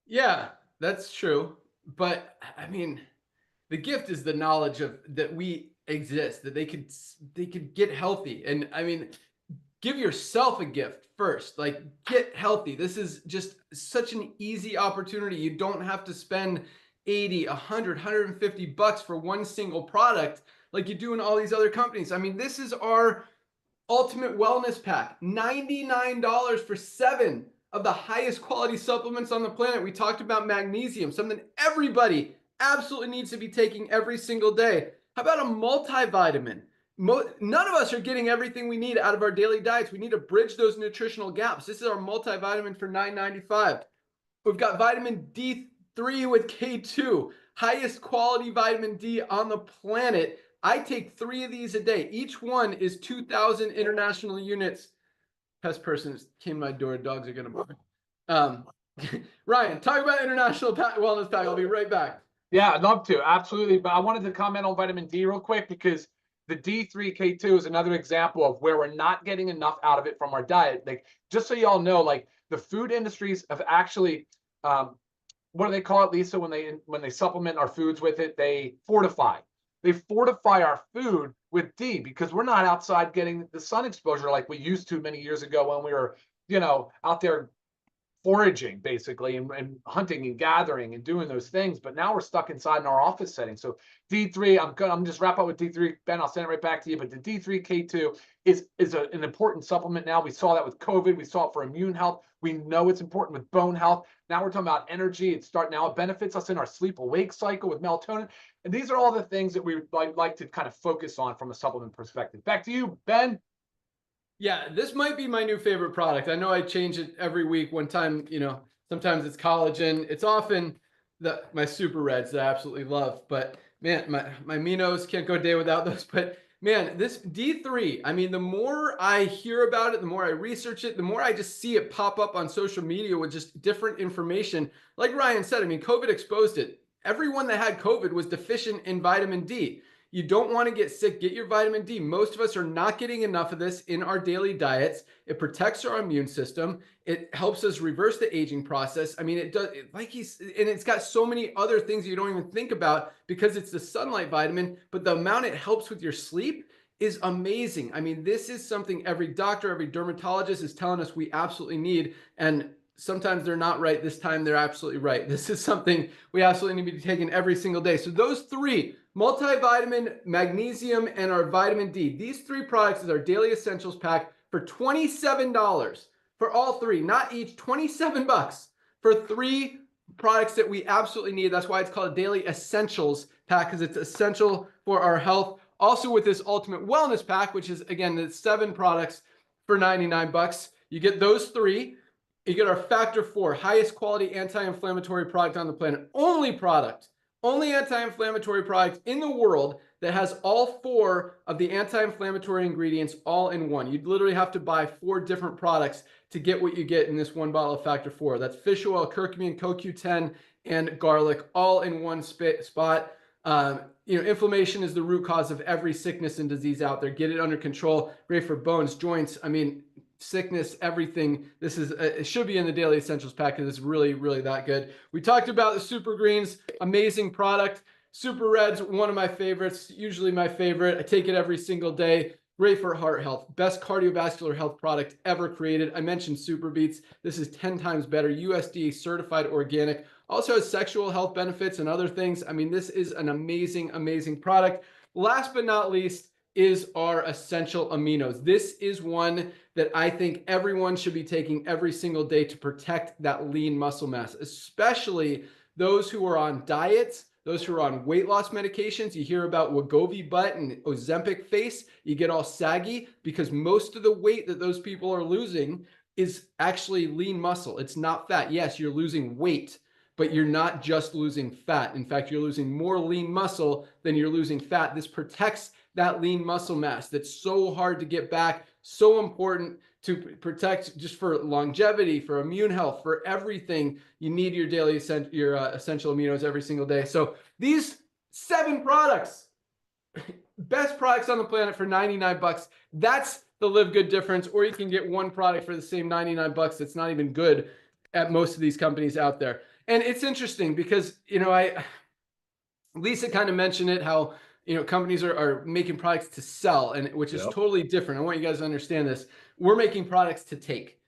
Yeah, that's true. But I mean, the gift is the knowledge of that we exist, that they could get healthy. And I mean, give yourself a gift first. Like, get healthy. This is just such an easy opportunity. You don't have to spend 80, 100, 150 bucks for one single product like you do in all these other companies. I mean, this is our ultimate wellness pack. $99 for 7 of the highest quality supplements on the planet. We talked about magnesium, something everybody absolutely needs to be taking every single day. How about a multivitamin? None of us are getting everything we need out of our daily diets. We need to bridge those nutritional gaps. This is our multivitamin for $9.95. We've got vitamin D3 with K2, highest quality vitamin D on the planet. I take 3 of these a day. Each one is 2,000 international units. Pest person came to my door. Dogs are going to bark. Ryan, talk about international wellness pack. I'll be right back. Yeah, I'd love to. Absolutely. But I wanted to comment on vitamin D real quick because the D3K2 is another example of where we're not getting enough out of it from our diet. Like, just so y'all know, like the food industries have actually, what do they call it, Lisa, when they supplement our foods with it? They fortify. They fortify our food with D because we're not outside getting the sun exposure like we used to many years ago when we were, out there foraging basically and hunting and gathering and doing those things. But now we're stuck inside in our office setting. So D3, I'm just wrap up with D3. Ben, I'll send it right back to you. But the D3K2 is an important supplement now. We saw that with COVID. We saw it for immune health. We know it's important with bone health. Now we're talking about energy. It benefits us in our sleep awake cycle with melatonin. And these are all the things that we would like to kind of focus on from a supplement perspective. Back to you, Ben. Yeah, this might be my new favorite product. I know I change it every week. One time, sometimes it's collagen. It's often my super reds that I absolutely love. But man, my Minos, can't go a day without those. But man, this D3, I mean, the more I hear about it, the more I research it, the more I just see it pop up on social media with just different information. Like Ryan said, I mean, COVID exposed it. Everyone that had COVID was deficient in vitamin D. You don't want to get sick. Get your vitamin D. Most of us are not getting enough of this in our daily diets. It protects our immune system. It helps us reverse the aging process. I mean, it does, and it's got so many other things you don't even think about because it's the sunlight vitamin, but the amount it helps with your sleep is amazing. I mean, this is something every doctor, every dermatologist is telling us we absolutely need. And sometimes they're not right. This time they're absolutely right. This is something we absolutely need to be taking every single day. So those 3, multivitamin, magnesium, and our vitamin D, these 3 products is our daily essentials pack for $27 for all 3, not each, 27 bucks for 3 products that we absolutely need. That's why it's called a daily essentials pack, because it's essential for our health. Also with this ultimate wellness pack, which is again, the 7 products for 99 bucks, you get those 3. You get our Factor 4, highest quality anti-inflammatory product on the planet. Only anti-inflammatory product in the world that has all 4 of the anti-inflammatory ingredients all in one. You'd literally have to buy 4 different products to get what you get in this one bottle of Factor 4. That's fish oil, curcumin, CoQ10, and garlic all in one spot. Inflammation is the root cause of every sickness and disease out there. Get it under control. Great for bones, joints. I mean, sickness, everything. This is it should be in the daily essentials pack because it's really, really that good. We talked about the super greens, amazing product. Super reds, one of my favorites, usually my favorite. I take it every single day. Great for heart health. Best cardiovascular health product ever created. I mentioned Super Beets. This is 10 times better. USDA certified organic. Also has sexual health benefits and other things. I mean, this is an amazing, amazing product. Last but not least is our essential aminos. This is one that I think everyone should be taking every single day to protect that lean muscle mass, especially those who are on diets, those who are on weight loss medications. You hear about Wegovy butt and Ozempic face. You get all saggy because most of the weight that those people are losing is actually lean muscle. It's not fat. Yes, you're losing weight, but you're not just losing fat. In fact, you're losing more lean muscle than you're losing fat. This protects that lean muscle mass that's so hard to get back, so important to protect just for longevity, for immune health, for everything. You need your daily essential aminos every single day. So these 7 products, best products on the planet for 99 bucks. That's the Live Good difference. Or you can get one product for the same 99 bucks that's not even good at most of these companies out there. And it's interesting because, you know, Lisa kind of mentioned it, how, you know, companies are making products to sell, and which is totally different. I want you guys to understand this. We're making products to take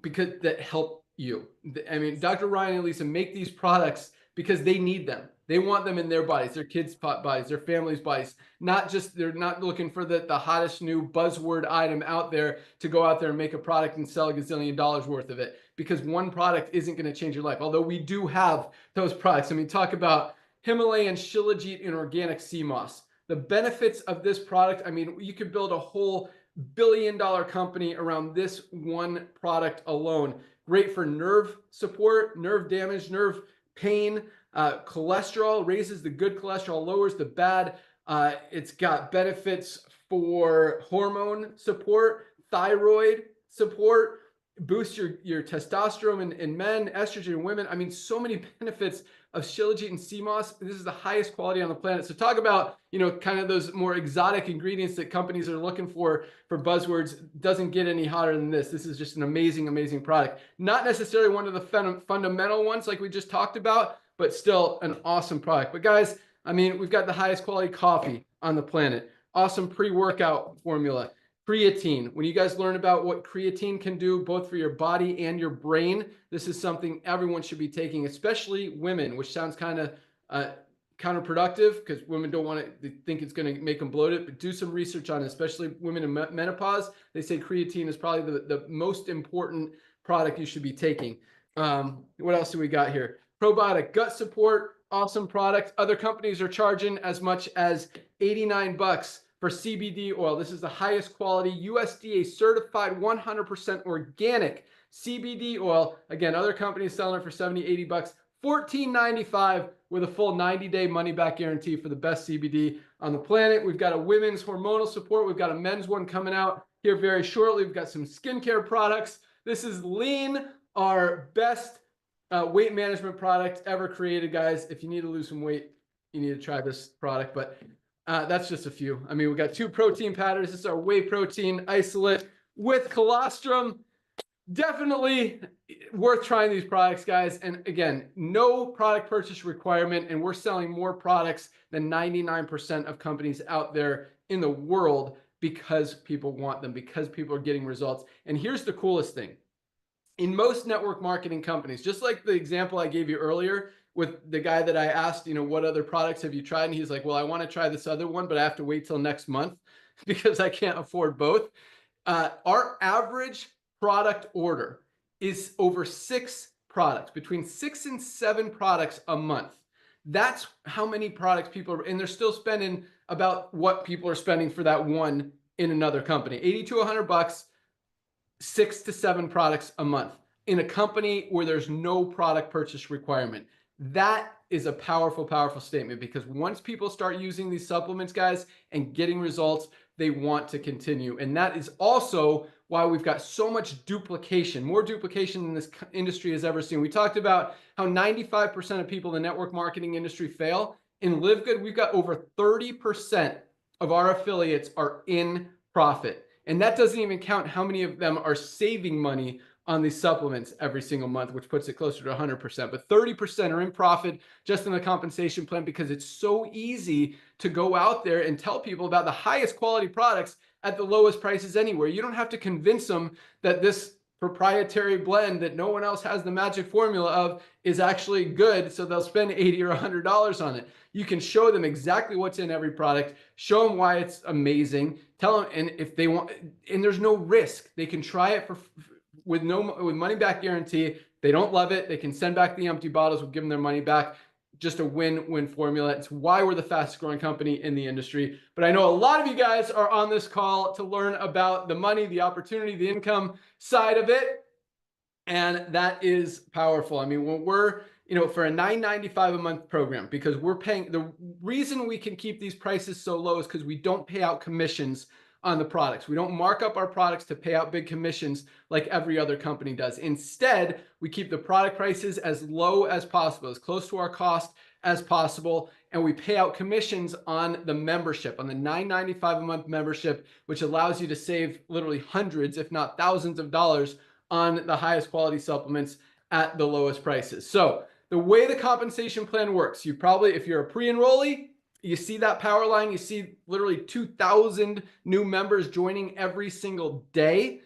because that help you. I mean, Dr. Ryan and Lisa make these products because they need them. They want them in their bodies, their kids' bodies, their families' bodies. They're not looking for the hottest new buzzword item out there to go out there and make a product and sell $1 gazillion worth of it, because one product isn't going to change your life. Although we do have those products. I mean, talk about Himalayan Shilajit and organic sea moss. The benefits of this product, I mean, you could build a whole billion-dollar company around this one product alone. Great for nerve support, nerve damage, nerve pain, cholesterol, raises the good cholesterol, lowers the bad. It's got benefits for hormone support, thyroid support, boosts your testosterone in men, estrogen in women. I mean, so many benefits of Shilajit and sea moss. This is the highest quality on the planet. So talk about, you know, kind of those more exotic ingredients that companies are looking for buzzwords. Doesn't get any hotter than this. This is just an amazing, amazing product. Not necessarily one of the fundamental ones like we just talked about, but still an awesome product. But guys, I mean, we've got the highest quality coffee on the planet. Awesome pre-workout formula. Creatine. When you guys learn about what creatine can do both for your body and your brain, this is something everyone should be taking, especially women, which sounds kind of counterproductive because women don't want to think it's going to make them bloated, but do some research on it, especially women in menopause. They say creatine is probably the most important product you should be taking. What else do we got here? Probiotic gut support, awesome product. Other companies are charging as much as 89 bucks for CBD oil. This is the highest quality USDA certified 100% organic CBD oil. Again, other companies selling it for 70, 80 bucks, $14.95 with a full 90-day money-back guarantee for the best CBD on the planet. We've got a women's hormonal support. We've got a men's one coming out here very shortly. We've got some skincare products. This is Lean, our best weight management product ever created, guys. If you need to lose some weight, you need to try this product. But that's just a few. I mean, we got 2 protein powders. This is our whey protein isolate with colostrum. Definitely worth trying these products, guys. And again, no product purchase requirement, and we're selling more products than 99% of companies out there in the world because people want them, because people are getting results. And here's the coolest thing. In most network marketing companies, just like the example I gave you earlier with the guy that I asked, you know, what other products have you tried? And he's like, well, I want to try this other one, but I have to wait till next month because I can't afford both. Our average product order is over 6 products, between 6 and 7 products a month. That's how many products people are, and they're still spending about what people are spending for that one in another company. 80 to 100 bucks, 6 to 7 products a month in a company where there's no product purchase requirement. That is a powerful, powerful statement, because once people start using these supplements, guys, and getting results, they want to continue. And that is also why we've got so much duplication, more duplication than this industry has ever seen. We talked about how 95% of people in the network marketing industry fail. In LiveGood, we've got over 30% of our affiliates are in profit. And that doesn't even count how many of them are saving money on these supplements every single month, which puts it closer to 100%. But 30% are in profit just in the compensation plan, because it's so easy to go out there and tell people about the highest quality products at the lowest prices anywhere. You don't have to convince them that this proprietary blend that no one else has the magic formula of is actually good, so they'll spend $80 or $100 on it. You can show them exactly what's in every product, show them why it's amazing, tell them, and if they want, and there's no risk. They can try it with money back guarantee. If they don't love it, they can send back the empty bottles. We'll give them their money back. Just a win-win formula. It's why we're the fastest growing company in the industry. But I know a lot of you guys are on this call to learn about the money, the opportunity, the income side of it. And that is powerful. I mean, when we're for a $9.95 a month program, because we're paying, the reason we can keep these prices so low is because we don't pay out commissions on the products. We don't mark up our products to pay out big commissions like every other company does. Instead, we keep the product prices as low as possible, as close to our cost as possible, and we pay out commissions on the membership, on the $9.95 a month membership, which allows you to save literally hundreds, if not thousands of dollars on the highest quality supplements at the lowest prices. So the way the compensation plan works, you probably, if you're a pre-enrollee, you see that power line, you see literally 2,000 new members joining every single day,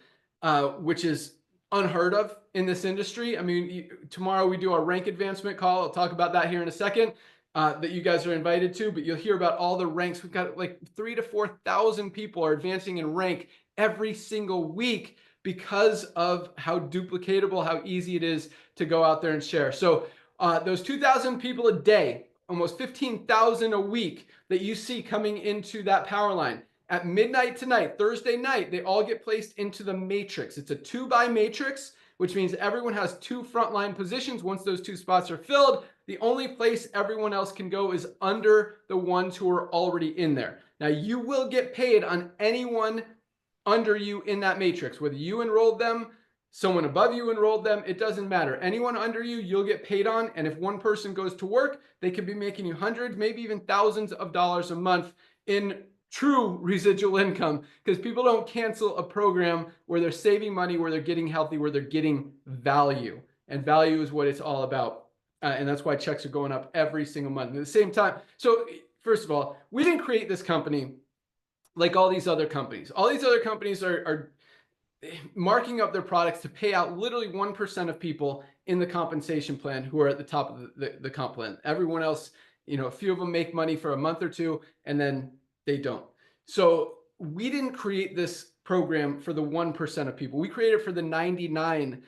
which is unheard of in this industry. I mean, tomorrow we do our rank advancement call. I'll talk about that here in a second, that you guys are invited to, but you'll hear about all the ranks. We've got like 3,000 to 4,000 people are advancing in rank every single week because of how duplicatable, how easy it is to go out there and share. So those 2,000 people a day, almost 15,000 a week that you see coming into that power line. At midnight tonight, Thursday night, they all get placed into the matrix. It's a 2-by matrix, which means everyone has 2 frontline positions. Once those 2 spots are filled, the only place everyone else can go is under the ones who are already in there. Now, you will get paid on anyone under you in that matrix, whether you enrolled them, someone above you enrolled them, it doesn't matter. Anyone under you, you'll get paid on. And if one person goes to work, they could be making you hundreds, maybe even thousands of dollars a month in true residual income, because people don't cancel a program where they're saving money, where they're getting healthy, where they're getting value. And value is what it's all about. And that's why checks are going up every single month. And at the same time, so first of all, we didn't create this company like all these other companies. All these other companies are marking up their products to pay out literally 1% of people in the compensation plan who are at the top of the comp plan. Everyone else, a few of them make money for a month or two and then they don't. So we didn't create this program for the 1% of people. We created it for the 99%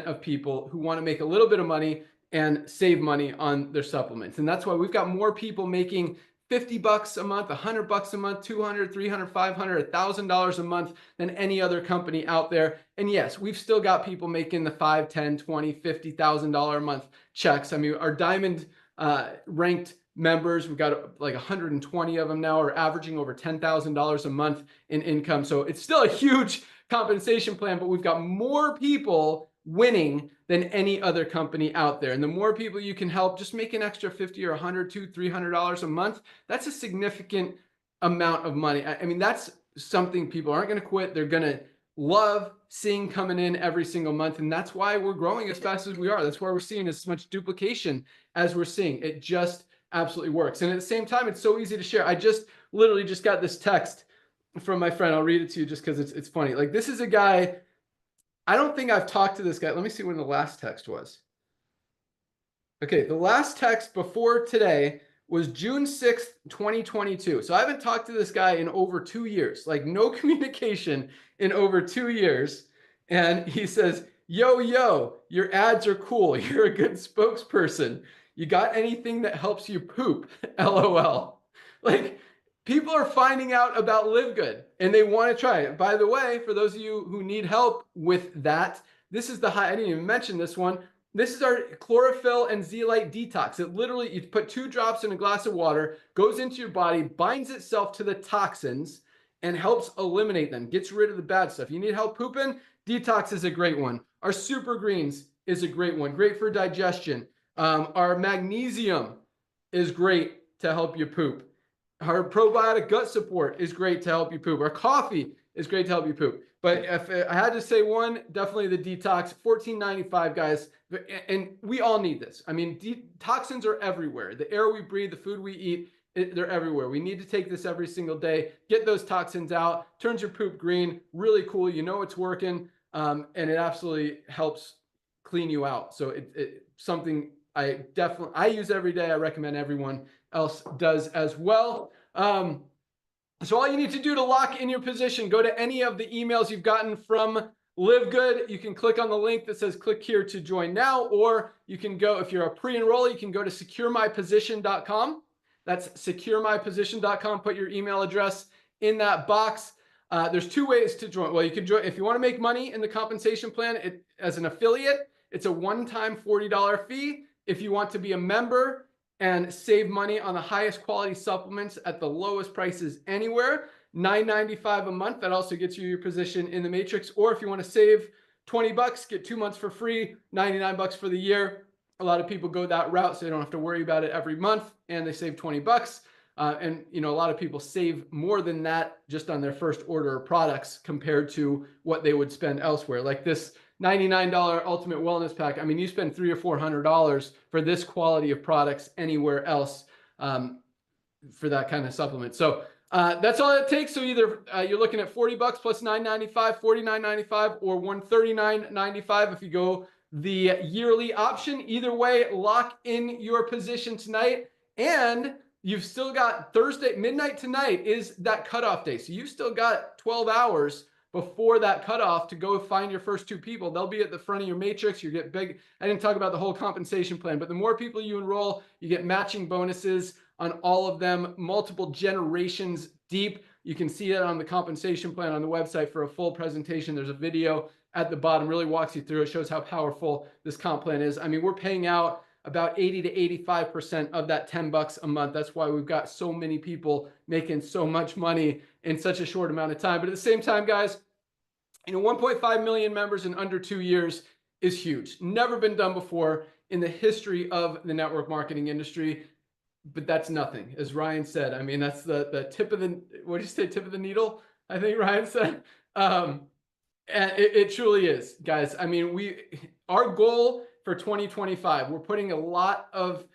of people who want to make a little bit of money and save money on their supplements. And that's why we've got more people making $50 a month, $100 a month, $200, $300, $500, $1,000 a month than any other company out there. And yes, we've still got people making the $5, $10, $20, $50,000 a month checks. I mean, our diamond ranked members, we've got like 120 of them now, are averaging over $10,000 a month in income. So it's still a huge compensation plan, but we've got more people winning than any other company out there. And the more people you can help, just make an extra $50 or $100, $200, $300 a month. That's a significant amount of money. I mean, that's something people aren't going to quit. They're going to love seeing coming in every single month. And that's why we're growing as fast as we are. That's why we're seeing as much duplication as we're seeing. It just absolutely works. And at the same time, it's so easy to share. I just literally just got this text from my friend. I'll read it to you just because it's funny. Like, this is a guy, I don't think I've talked to this guy. Let me see when the last text was. Okay, the last text before today was June 6th, 2022. So I haven't talked to this guy in over 2 years, like no communication in over 2 years. And he says, yo, your ads are cool. You're a good spokesperson. You got anything that helps you poop? LOL. Like, people are finding out about LiveGood and they want to try it. By the way, for those of you who need help with that, this is I didn't even mention this one. This is our chlorophyll and zeolite detox. It literally, you put 2 drops in a glass of water, goes into your body, binds itself to the toxins and helps eliminate them, gets rid of the bad stuff. You need help pooping? Detox is a great one. Our super greens is a great one. Great for digestion. Our magnesium is great to help you poop. Our probiotic gut support is great to help you poop. Our coffee is great to help you poop. But if I had to say one, definitely the detox. $14.95, guys. And we all need this. I mean, toxins are everywhere. The air we breathe, the food we eat, they're everywhere. We need to take this every single day. Get those toxins out. Turns your poop green. Really cool. You know it's working. And it absolutely helps clean you out. So it's something I use every day. I recommend everyone else does as well. So all you need to do to lock in your position, go to any of the emails you've gotten from LiveGood. You can click on the link that says click here to join now, or you can go, if you're a pre-enrollee, you can go to securemyposition.com. That's securemyposition.com. Put your email address in that box. There's 2 ways to join. Well, you can join if you want to make money in the compensation plan as an affiliate. It's a one-time $40 fee. if you want to be a member and save money on the highest quality supplements at the lowest prices anywhere, $9.95 a month. That also gets you your position in the matrix. Or if you want to save $20, get 2 months for free, $99 for the year. A lot of people go that route, so they don't have to worry about it every month, and they save $20. And a lot of people save more than that just on their first order of products compared to what they would spend elsewhere. Like this $99 Ultimate Wellness Pack. I mean, you spend $300 or $400 for this quality of products anywhere else for that kind of supplement. So that's all it takes. So either you're looking at $40 plus $9.95, $49.95, or $139.95 if you go the yearly option. Either way, lock in your position tonight. And you've still got Thursday, midnight tonight is that cutoff day. So you've still got 12 hours before that cutoff to go find your first 2 people. They'll be at the front of your matrix. You get big. I didn't talk about the whole compensation plan, but the more people you enroll, you get matching bonuses on all of them, multiple generations deep. You can see it on the compensation plan on the website for a full presentation. There's a video at the bottom, really walks you through it, shows how powerful this comp plan is. I mean, we're paying out about 80 to 85% of that $10 a month. That's why we've got so many people making so much money in such a short amount of time. But at the same time, guys, 1.5 million members in under 2 years is huge. Never been done before in the history of the network marketing industry. But that's nothing, as Ryan said. I mean, that's the tip of the, what did you say, tip of the needle? I think Ryan said. And it truly is, guys. I mean, our goal for 2025, we're putting a lot of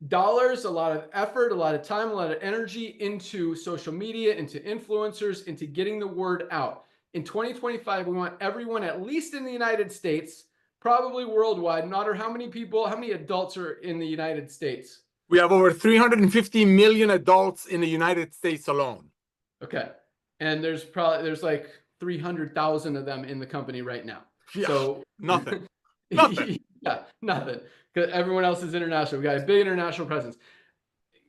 dollars, a lot of effort, a lot of time, a lot of energy into social media, into influencers, into getting the word out. In 2025, we want everyone, at least in the United States, probably worldwide, no matter how many adults are in the United States. We have over 350 million adults in the United States alone. Okay. And there's like 300,000 of them in the company right now. Yeah, so nothing. Yeah, nothing. Because everyone else is international. We got a big international presence.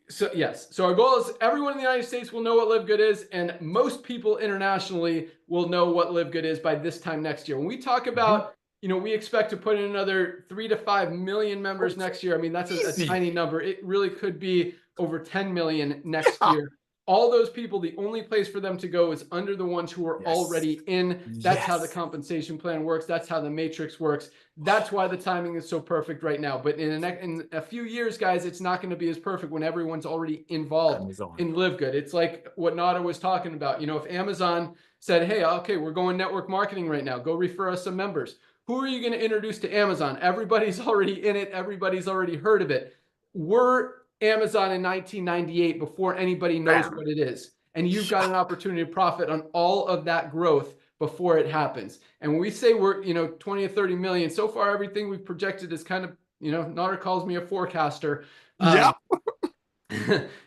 So yes. So our goal is everyone in the United States will know what LiveGood is, and most people internationally will know what LiveGood is by this time next year. When we talk about, we expect to put in another 3 to 5 million members next year. I mean, that's a tiny number. It really could be over 10 million next year. All those people, the only place for them to go is under the ones who are already in. That's how the compensation plan works. That's how the matrix works. That's why the timing is so perfect right now. But in a few years, guys, it's not going to be as perfect when everyone's already involved in LiveGood. It's like what Nauder was talking about. If Amazon said, hey, okay, we're going network marketing right now, go refer us some members. Who are you going to introduce to Amazon? Everybody's already in it. Everybody's already heard of it. We're Amazon in 1998 before anybody knows what it is. And you've got an opportunity to profit on all of that growth before it happens. And when we say we're, 20 or 30 million, so far, everything we've projected is kind of, Nauder calls me a forecaster.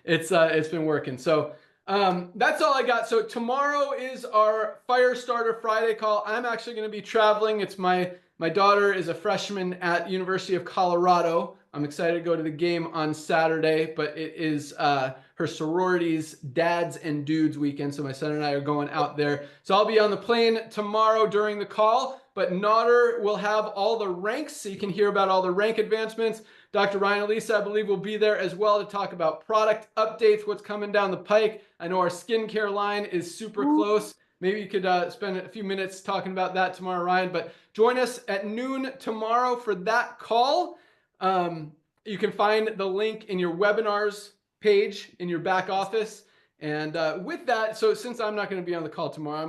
It's been working. So that's all I got. So tomorrow is our Firestarter Friday call. I'm actually going to be traveling. It's my daughter is a freshman at University of Colorado. I'm excited to go to the game on Saturday, but it is her sorority's dads and dudes weekend. So my son and I are going out there. So I'll be on the plane tomorrow during the call, but Nauder will have all the ranks so you can hear about all the rank advancements. Dr. Ryan Elisa, I believe, will be there as well to talk about product updates, what's coming down the pike. I know our skincare line is super close. Maybe you could spend a few minutes talking about that tomorrow, Ryan. But join us at noon tomorrow for that call. You can find the link in your webinars page in your back office. And with that, so since I'm not going to be on the call tomorrow,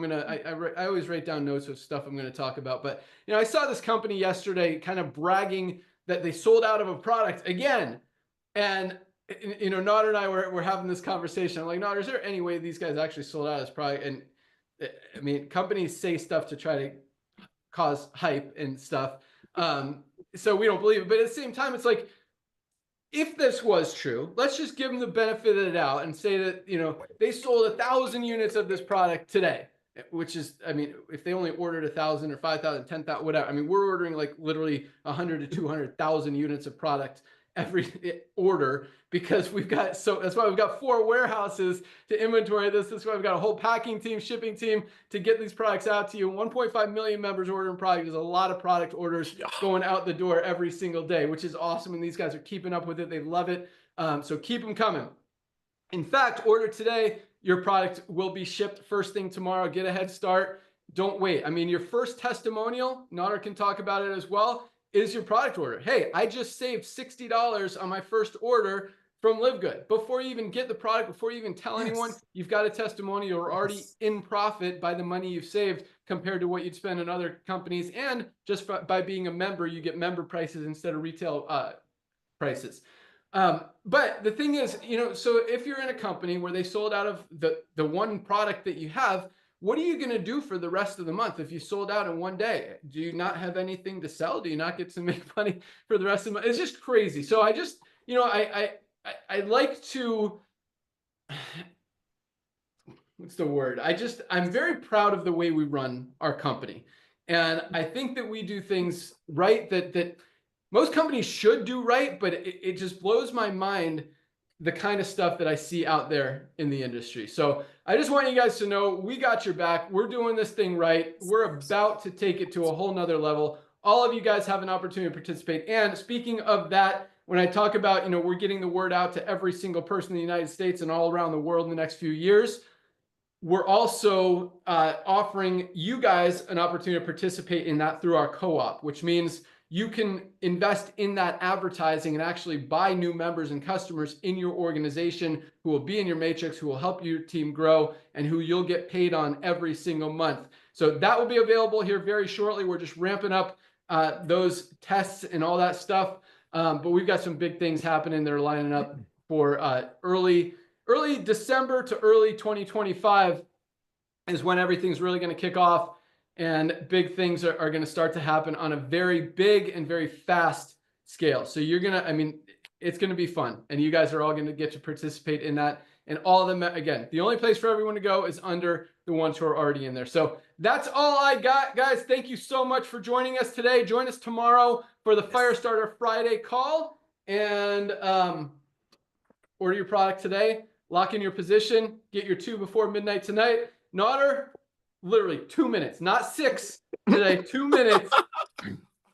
I always write down notes of stuff I'm going to talk about. But I saw this company yesterday kind of bragging that they sold out of a product again. And Nauder and I were having this conversation. I'm like, Nauder, is there any way these guys actually sold out of this product? And I mean, companies say stuff to try to cause hype and stuff. So we don't believe it. But at the same time, it's like, if this was true, let's just give them the benefit of the doubt and say that, they sold 1,000 units of this product today, which is, I mean, if they only ordered 1,000 or 5,000, 10,000, whatever. I mean, we're ordering like literally 100 to 200,000 units of product every order, because we've got, that's why we've got 4 warehouses to inventory this. That's why we've got a whole packing team, shipping team to get these products out to you. 1.5 million members ordering product is a lot of product orders going out the door every single day, which is awesome. And these guys are keeping up with it. They love it. So keep them coming. In fact, order today. Your product will be shipped first thing tomorrow. Get a head start. Don't wait. I mean, your first testimonial, Nauder can talk about it as well, is your product order. Hey, I just saved $60 on my first order from LiveGood. Before you even get the product, before you even tell anyone, you've got a testimonial. You're already in profit by the money you've saved compared to what you'd spend in other companies. And just by being a member, you get member prices instead of retail prices. But the thing is, so if you're in a company where they sold out of the one product that you have, what are you going to do for the rest of the month if you sold out in one day? Do you not have anything to sell? Do you not get to make money for the rest of the month? It's just crazy. So I just, I like to, what's the word? I'm very proud of the way we run our company. And I think that we do things right that most companies should do right, but it just blows my mind the kind of stuff that I see out there in the industry. So I just want you guys to know we got your back. We're doing this thing right. We're about to take it to a whole nother level. All of you guys have an opportunity to participate. And speaking of that, when I talk about, we're getting the word out to every single person in the United States and all around the world in the next few years, we're also offering you guys an opportunity to participate in that through our co-op, which means you can invest in that advertising and actually buy new members and customers in your organization who will be in your matrix, who will help your team grow, and who you'll get paid on every single month. So that will be available here very shortly. We're just ramping up those tests and all that stuff. But we've got some big things happening that are lining up for early December to early 2025 is when everything's really going to kick off. And big things are going to start to happen on a very big and very fast scale. So it's going to be fun. And you guys are all going to get to participate in that. And all of them, again, the only place for everyone to go is under the ones who are already in there. So that's all I got, guys. Thank you so much for joining us today. Join us tomorrow for the Firestarter Friday call. And order your product today. Lock in your position. Get your 2 before midnight tonight. Nauder, literally 2 minutes, not 6 today, 2 minutes.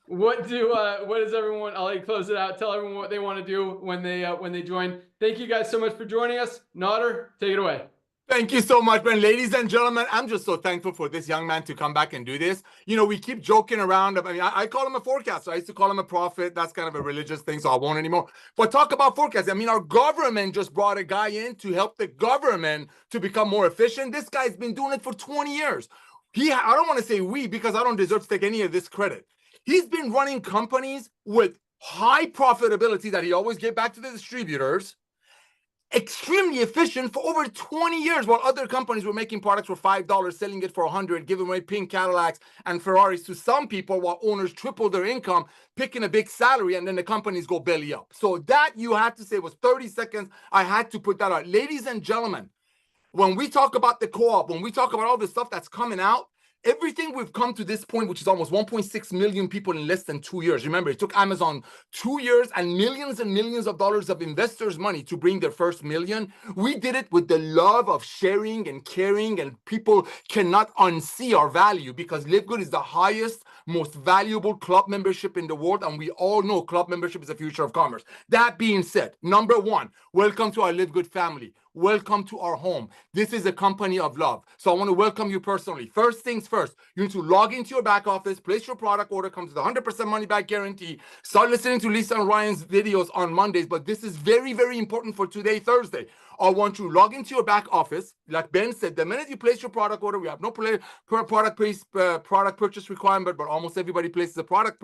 What does everyone, I'll let you close it out. Tell everyone what they want to do when they join. Thank you guys so much for joining us. Nauder, take it away. Thank you so much, Ben. Ladies and gentlemen, I'm just so thankful for this young man to come back and do this. We keep joking around. I call him a forecaster. I used to call him a prophet. That's kind of a religious thing, so I won't anymore. But talk about forecasting. Our government just brought a guy in to help the government to become more efficient. This guy's been doing it for 20 years. I don't want to say we, because I don't deserve to take any of this credit. He's been running companies with high profitability that he always gave back to the distributors, extremely efficient for over 20 years, while other companies were making products for $5, selling it for $100, giving away pink Cadillacs and Ferraris to some people, while owners triple their income, picking a big salary, and then the companies go belly up. So that, you had to say, was 30 seconds. I had to put that out. Ladies and gentlemen, when we talk about the co-op, when we talk about all the stuff that's coming out, everything we've come to this point, which is almost 1.6 million people in less than 2 years. Remember, it took Amazon 2 years and millions of dollars of investors' money to bring their first million. We did it with the love of sharing and caring, and people cannot unsee our value, because LiveGood is the highest, most valuable club membership in the world, and we all know club membership is the future of commerce. That being said, number one, welcome to our LiveGood family. Welcome to our home. This is a company of love. So I want to welcome you personally. First things first, you need to log into your back office, place your product order, comes with a 100% money back guarantee. Start listening to Lisa and Ryan's videos on Mondays, but this is very, very important for today, Thursday. I want you to log into your back office. Like Ben said, the minute you place your product order, we have no product purchase requirement, but almost everybody places a product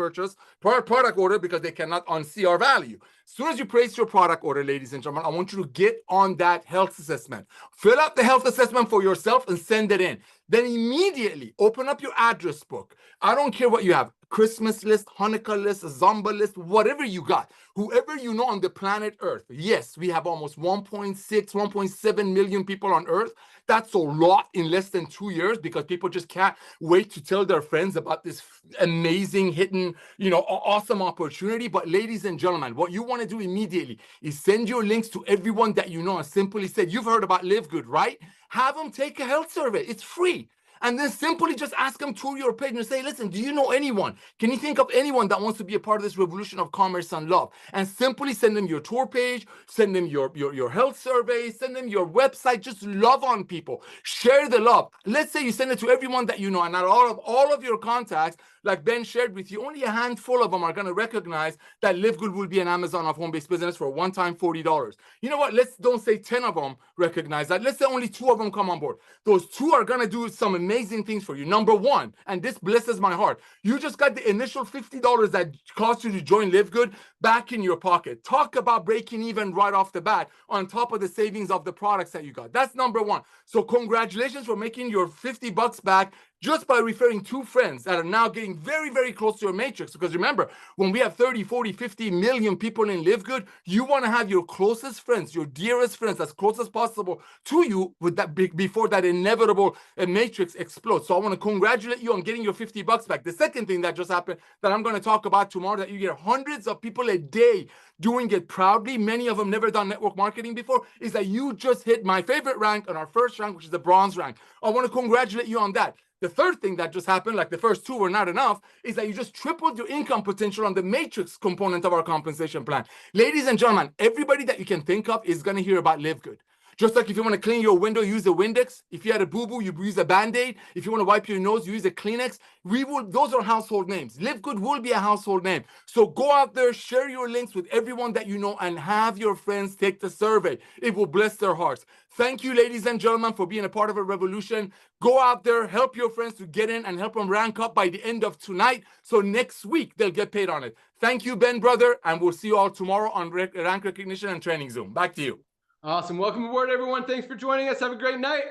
order because they cannot unsee our value. As soon as you place your product order, ladies and gentlemen, I want you to get on that health assessment. Fill out the health assessment for yourself and send it in. then immediately open up your address book. I don't care what you have, Christmas list, Hanukkah list, a Zamba list, whatever you got, whoever you know on the planet Earth. Yes, we have almost 1.6, 1.7 million people on Earth. That's a lot in less than 2 years because people just can't wait to tell their friends about this amazing, hidden, awesome opportunity. But ladies and gentlemen, what you want to do immediately is send your links to everyone that you know and simply say, you've heard about LiveGood, right? Have them take a health survey. It's free. And then simply just ask them to your page and say, listen, do you know anyone? Can you think of anyone that wants to be a part of this revolution of commerce and love? And simply send them your tour page, send them your health survey, send them your website. Just love on people. Share the love. Let's say you send it to everyone that you know, and not all of your contacts, like Ben shared with you, only a handful of them are going to recognize that LiveGood will be an Amazon of home-based business for a one-time $40. You know what? Let's don't say 10 of them recognize that. Let's say only 2 of them come on board. Those 2 are going to do some amazing things for you. Number 1, and this blesses my heart, you just got the initial $50 that cost you to join LiveGood back in your pocket. Talk about breaking even right off the bat on top of the savings of the products that you got. That's number 1. So congratulations for making your $50 back just by referring 2 friends that are now getting very, very close to your matrix. Because remember, when we have 30, 40, 50 million people in LiveGood, you want to have your closest friends, your dearest friends, as close as possible to you with that before that inevitable matrix explodes. So I want to congratulate you on getting your $50 back. The second thing that just happened that I'm going to talk about tomorrow, that you get hundreds of people a day doing it proudly, many of them never done network marketing before, is that you just hit my favorite rank and our first rank, which is the bronze rank. I want to congratulate you on that. The third thing that just happened, like the first 2 were not enough, is that you just tripled your income potential on the matrix component of our compensation plan. Ladies and gentlemen, everybody that you can think of is going to hear about LiveGood. Just like if you want to clean your window, use a Windex. If you had a boo-boo, you use a Band-Aid. If you want to wipe your nose, you use a Kleenex. Those are household names. LiveGood will be a household name. So go out there, share your links with everyone that you know, and have your friends take the survey. It will bless their hearts. Thank you, ladies and gentlemen, for being a part of a revolution. Go out there, help your friends to get in and help them rank up by the end of tonight. So next week, they'll get paid on it. Thank you, Ben, brother. And we'll see you all tomorrow on Rank Recognition and Training Zoom. Back to you. Awesome. Welcome aboard, everyone. Thanks for joining us. Have a great night.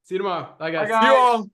See you tomorrow. Bye, guys. Bye, guys. See you all.